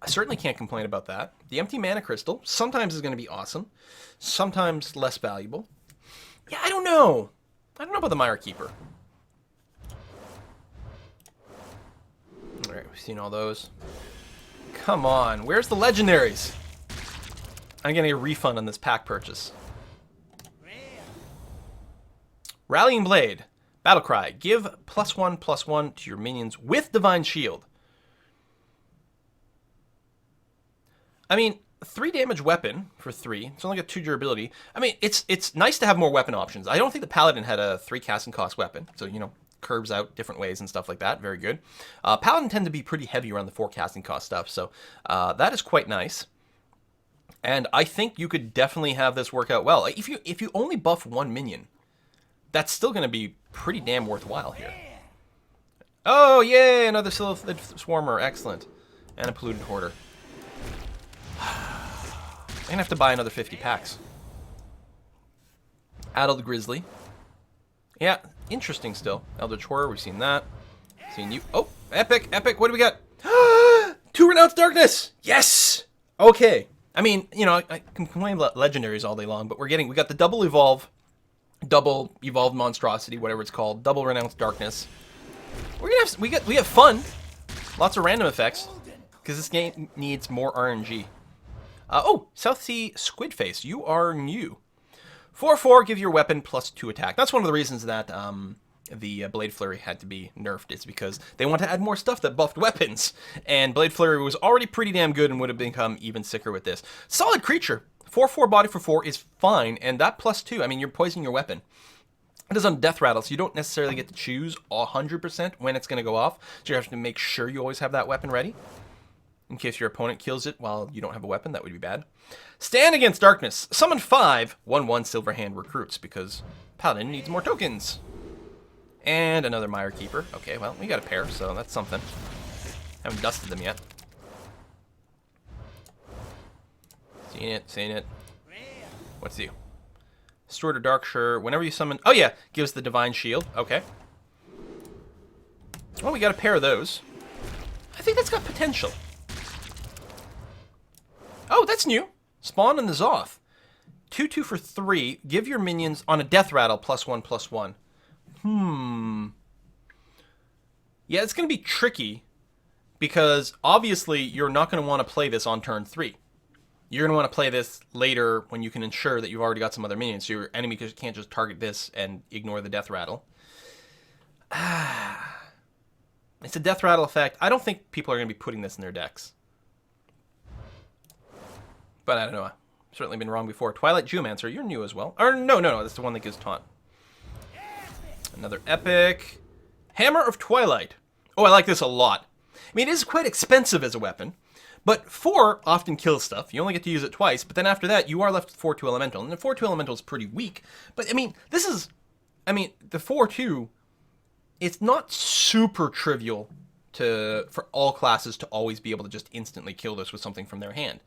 [SPEAKER 1] I certainly can't complain about that. The empty mana crystal sometimes is going to be awesome, sometimes less valuable. Yeah, I don't know. I don't know about the Mirekeeper. Alright, we've seen all those. Come on, where's the legendaries? I'm getting a refund on this pack purchase. Rallying Blade. Battlecry. Give +1/+1 to your minions with Divine Shield. I mean, 3 damage weapon for 3. It's only got 2 durability. I mean, it's nice to have more weapon options. I don't think the Paladin had a 3 casting cost weapon, so, you know, curves out different ways and stuff like that. Very good. Paladin tend to be pretty heavy around the 4 casting cost stuff, so that is quite nice. And I think you could definitely have this work out well. Like, if you only buff 1 minion, that's still going to be pretty damn worthwhile here. Oh, yay! Another Silithid Swarmer. Excellent. And a Polluted Hoarder. I'm going to have to buy another 50 packs. Addled Grizzly. Yeah, interesting still. Eldritch Horror, we've seen that. Seen you. Oh, epic, epic. What do we got? 2 Renounced Darkness! Yes! Okay. I mean, you know, I can complain about legendaries all day long, but we got the double evolved monstrosity, whatever it's called, double Renounced Darkness. We have fun. Lots of random effects, because this game needs more RNG. Oh, South Sea Squidface, you are new. 4/4, give your weapon +2 attack. That's one of the reasons that the Blade Flurry had to be nerfed. It's because they want to add more stuff that buffed weapons. And Blade Flurry was already pretty damn good and would have become even sicker with this. Solid creature. 4/4 body for 4 is fine. And that +2, I mean, you're poisoning your weapon. It is on Death Rattle, so you don't necessarily get to choose 100% when it's going to go off. So you have to make sure you always have that weapon ready. In case your opponent kills it while you don't have a weapon, that would be bad. Stand Against Darkness. Summon 5 1/1 Silverhand recruits, because Paladin needs more tokens. And another Mire Keeper. Okay, well, we got a pair, so that's something. Haven't dusted them yet. Seen it. What's you? Steward of Darkshire. Whenever you summon... Oh, yeah. Gives the Divine Shield. Okay. Well, we got a pair of those. I think that's got potential. Oh, that's new. Spawn in the Zoth. 2/2 for 3. Give your minions on a Death Rattle +1/+1. Yeah, it's going to be tricky, because obviously you're not going to want to play this on turn 3. You're going to want to play this later when you can ensure that you've already got some other minions, so your enemy can't just target this and ignore the Death Rattle. It's a Death Rattle effect. I don't think people are going to be putting this in their decks. But I don't know. I've certainly been wrong before. Twilight Geomancer, you're new as well. Or no, that's the one that gives taunt. Another epic. Hammer of Twilight. Oh, I like this a lot. I mean, it is quite expensive as a weapon, but 4 often kills stuff. You only get to use it twice, but then after that, you are left with 4/2 Elemental. And the 4/2 Elemental is pretty weak. But, I mean, the 4/2, it's not super trivial for all classes to always be able to just instantly kill this with something from their hand.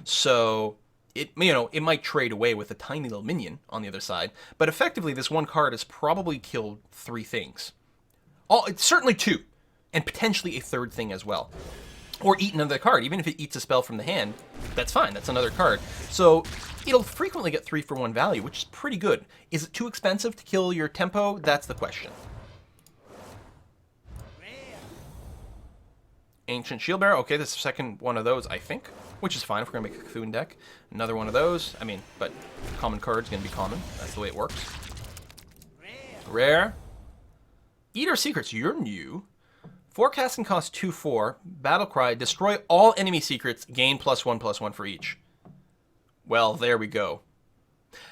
[SPEAKER 1] So it might trade away with a tiny little minion on the other side, but effectively this one card has probably killed 3 things. It's certainly 2, and potentially a 3rd thing as well. Or eat another card. Even if it eats a spell from the hand, that's fine. That's another card. So it'll frequently get 3 for 1 value, which is pretty good. Is it too expensive to kill your tempo? That's the question. Ancient Shieldbearer. Okay, this is the second one of those, I think, which is fine if we're going to make a Cthulhu deck. Another one of those. I mean, but common card's going to be common. That's the way it works. Rare. Eater Secrets. You're new. 4 casting cost 2/4. Battle Cry. Destroy all enemy secrets. Gain +1/+1 for each. Well, there we go.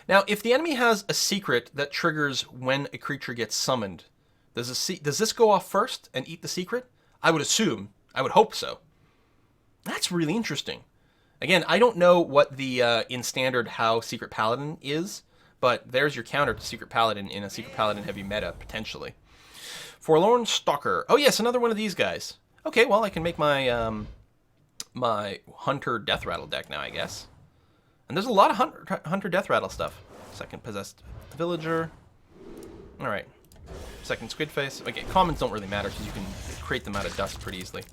[SPEAKER 1] Now, if the enemy has a secret that triggers when a creature gets summoned, does this go off first and eat the secret? I would assume. I would hope so. That's really interesting. Again, I don't know what the in standard how Secret Paladin is, but there's your counter to Secret Paladin in a Secret Paladin heavy meta, potentially. Forlorn Stalker. Oh yes, another one of these guys. Okay, well I can make my my Hunter Death Rattle deck now, I guess. And there's a lot of Hunter Death Rattle stuff. Second Possessed Villager. Alright. Second Squidface. Okay, commons don't really matter because you can create them out of dust pretty easily.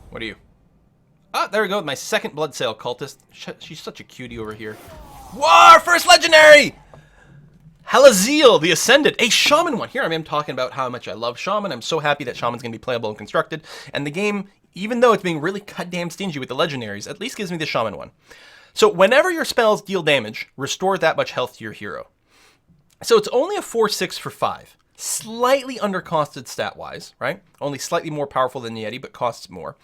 [SPEAKER 1] What are you? Ah, there we go. My second Bloodsail Cultist. She's such a cutie over here. Whoa, our first legendary! Halaziel, the Ascended. A Shaman one. Here I am talking about how much I love Shaman. I'm so happy that Shaman's going to be playable and constructed. And the game, even though it's being really goddamn stingy with the legendaries, at least gives me the Shaman one. So whenever your spells deal damage, restore that much health to your hero. So it's only a 4/6 for 5. Slightly undercosted stat-wise, right? Only slightly more powerful than the Yeti, but costs more.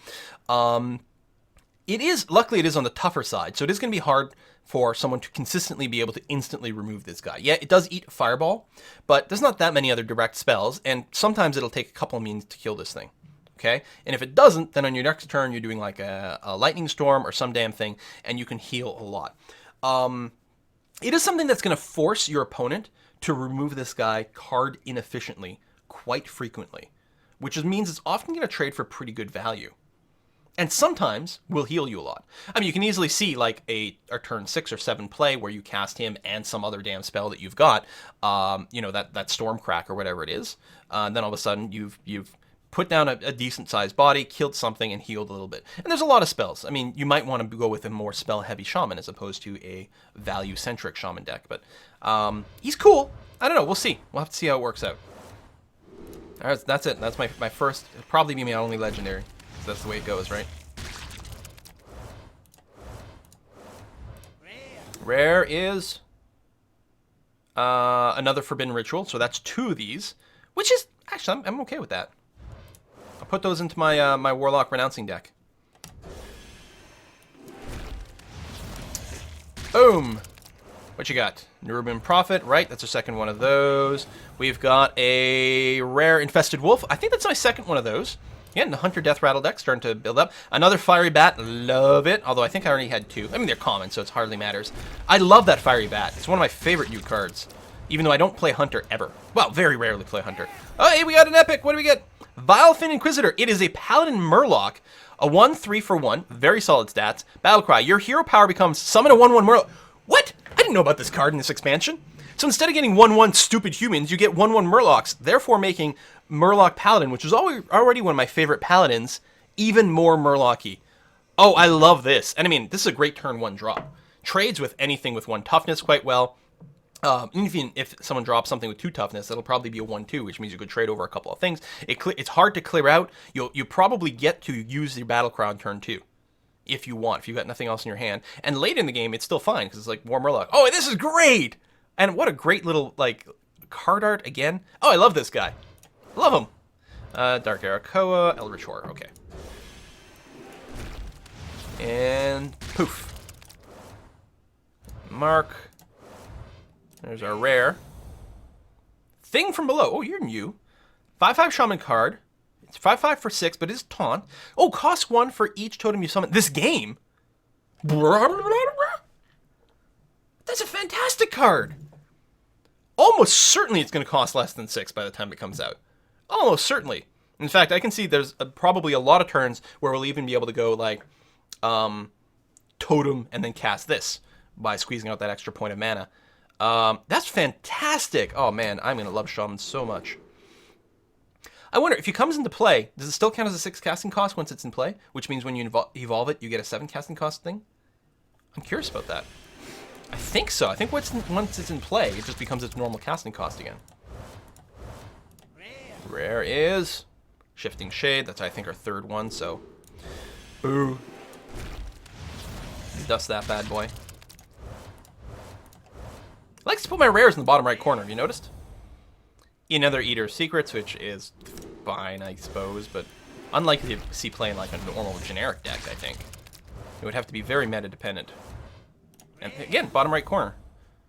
[SPEAKER 1] It is, luckily it is on the tougher side, so it is going to be hard for someone to consistently be able to instantly remove this guy. Yeah, it does eat Fireball, but there's not that many other direct spells, and sometimes it'll take a couple of means to kill this thing. Okay, and if it doesn't, then on your next turn you're doing like a Lightning Storm or some damn thing, and you can heal a lot. It is something that's going to force your opponent to remove this guy card inefficiently quite frequently, which means it's often going to trade for pretty good value. And sometimes will heal you a lot. I mean, you can easily see like a turn 6 or 7 play where you cast him and some other damn spell that you've got, you know, that Stormcrack or whatever it is. Then all of a sudden you've put down a decent sized body, killed something, and healed a little bit. And there's a lot of spells. I mean, you might want to go with a more spell heavy shaman as opposed to a value centric shaman deck. But he's cool. I don't know. We'll see. We'll have to see how it works out. All right, that's it. That's my first. It'll probably be my only legendary. That's the way it goes, right? Rare is another Forbidden Ritual, so that's 2 of these, which is actually I'm okay with that. I'll put those into my my Warlock Renouncing deck. Boom. What you got? Nerubian Prophet, right? That's our second one of those. We've got a rare Infested Wolf. I think that's my second one of those. Yeah, and the Hunter Death Rattle deck starting to build up. Another Fiery Bat, love it. Although I think I already had 2. I mean, they're common, so it hardly matters. I love that Fiery Bat. It's one of my favorite new cards. Even though I don't play Hunter ever. Well, very rarely play Hunter. Oh, hey, we got an epic. What do we get? Vilefin Inquisitor. It is a Paladin Murloc. A 1/3 for 1. Very solid stats. Battlecry. Your hero power becomes summon a 1/1 Murloc. What? I didn't know about this card in this expansion. So instead of getting 1/1 stupid humans, you get 1/1 Murlocs, therefore making Murloc Paladin, which is already one of my favorite Paladins, even more Murloc-y. Oh, I love this. And I mean, this is a great turn 1 drop. Trades with anything with 1 toughness quite well. Even if someone drops something with 2 toughness, it'll probably be a 1/2, which means you could trade over a couple of things. It's hard to clear out. You probably get to use your Battlecry on turn 2. If you want, if you've got nothing else in your hand. And late in the game, it's still fine, because it's like more Murloc. Oh, this is great! And what a great little, like, card art again. Oh, I love this guy. Love him. Dark Arakoa, Eldritch Horror, okay. And poof. Mark. There's our rare. Thing from Below. Oh, you're new. 5/5 Shaman card. It's 5/5 for 6, but it is taunt. Oh, costs 1 for each totem you summon. This game? That's a fantastic card. Almost certainly it's going to cost less than 6 by the time it comes out. Almost certainly. In fact, I can see there's probably a lot of turns where we'll even be able to go like totem and then cast this by squeezing out that extra point of mana. That's fantastic. Oh man, I'm going to love Shaman so much. I wonder, if it comes into play, does it still count as a 6 casting cost once it's in play? Which means when you evolve it, you get a 7 casting cost thing? I'm curious about that. I think so. I think once it's in play, it just becomes its normal casting cost again. Rare is Shifting Shade. That's, I think, our 3rd one, so... Boo. Dust that bad boy. I like to put my rares in the bottom right corner. Have you noticed? Another Eater of Secrets, which is fine, I suppose, but unlikely to see playing like a normal generic deck, I think. It would have to be very meta dependent. And again, bottom right corner.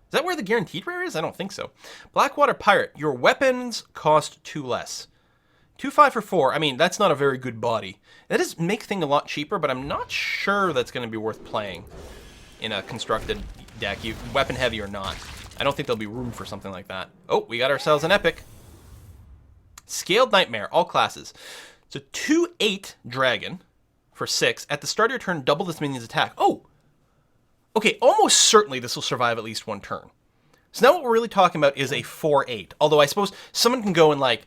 [SPEAKER 1] Is that where the guaranteed rare is? I don't think so. Blackwater Pirate. Your weapons cost 2 less. 2/5 for 4. I mean, that's not a very good body. That does make things a lot cheaper, but I'm not sure that's going to be worth playing in a constructed deck, weapon heavy or not. I don't think there'll be room for something like that. Oh, we got ourselves an epic. Scaled Nightmare, all classes. It's a 2/8 dragon for 6. At the start of your turn, double this minion's attack. Oh! Okay, almost certainly this will survive at least 1 turn. So now what we're really talking about is a 4/8. Although I suppose someone can go and like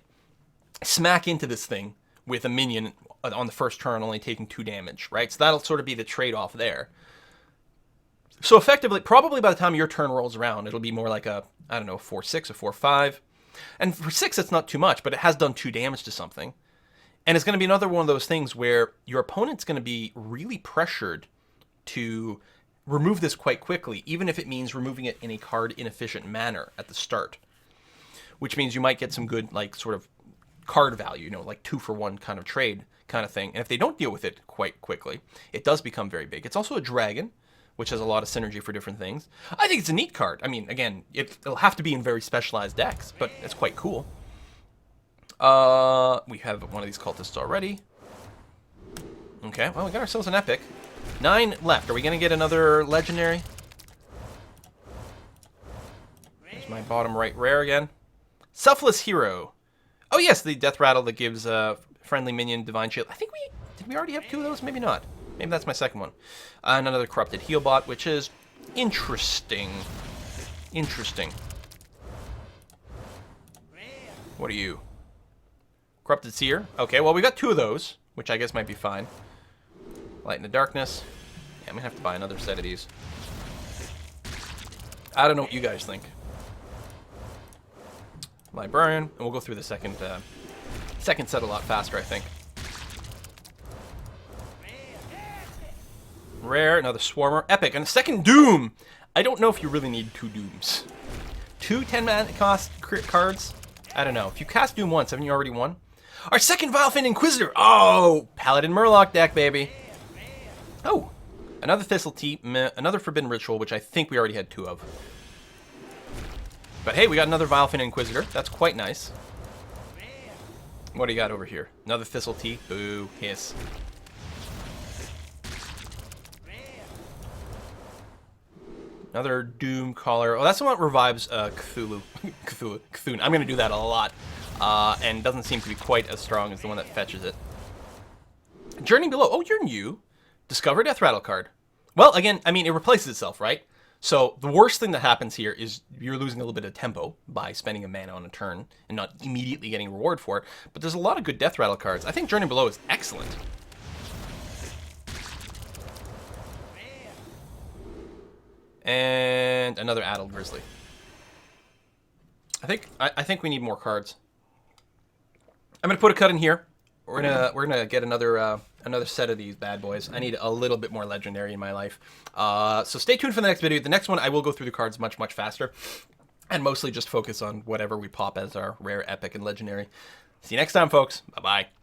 [SPEAKER 1] smack into this thing with a minion on the first turn only taking 2 damage, right? So that'll sort of be the trade-off there. So effectively, probably by the time your turn rolls around, it'll be more like a, I don't know, 4/6 or 4/5. And for 6, it's not too much, but it has done 2 damage to something. And it's going to be another one of those things where your opponent's going to be really pressured to remove this quite quickly, even if it means removing it in a card inefficient manner at the start. Which means you might get some good, like, sort of card value, like 2-for-1 kind of trade kind of thing. And if they don't deal with it quite quickly, it does become very big. It's also a dragon, which has a lot of synergy for different things. I think it's a neat card. I mean, again, it'll have to be in very specialized decks, but it's quite cool. We have one of these cultists already. Okay, well, we got ourselves an epic. 9 left. Are we going to get another legendary? There's my bottom right rare again. Selfless Hero. Oh, yes, the death rattle that gives friendly minion divine shield. I think did we already have 2 of those? Maybe not. Maybe that's my second one. And another corrupted heal bot, which is interesting. Interesting. What are you? Corrupted Seer. Okay, well, we got 2 of those, which I guess might be fine. Light in the Darkness. Yeah, I'm gonna have to buy another set of these. I don't know what you guys think. Librarian, and we'll go through the second set a lot faster, I think. Rare, another Swarmer, epic, and a second Doom. I don't know if you really need 2 Dooms. 2 10-mana cost cards? I don't know. If you cast Doom once, haven't you already won? Our second Vilefin Inquisitor. Oh, Paladin Murloc deck, baby. Oh, another Thistle Tea, another Forbidden Ritual, which I think we already had 2 of. But hey, we got another Vilefin Inquisitor. That's quite nice. What do you got over here? Another Thistle Tea. Boo, hiss. Another Doom Caller. Oh, that's the one that revives Cthulhu. Cthulhu. I'm going to do that a lot. And doesn't seem to be quite as strong as the one that fetches it. Journey Below. Oh, you're new. Discover Death Rattle card. Well, again, I mean, it replaces itself, right? So the worst thing that happens here is you're losing a little bit of tempo by spending a mana on a turn and not immediately getting reward for it. But there's a lot of good Death Rattle cards. I think Journey Below is excellent. And another Addled Grizzly. I think we need more cards. I'm gonna put a cut in here. We're gonna get another set of these bad boys. I need a little bit more legendary in my life. So stay tuned for the next video. The next one I will go through the cards much faster, and mostly just focus on whatever we pop as our rare, epic, and legendary. See you next time, folks. Bye bye.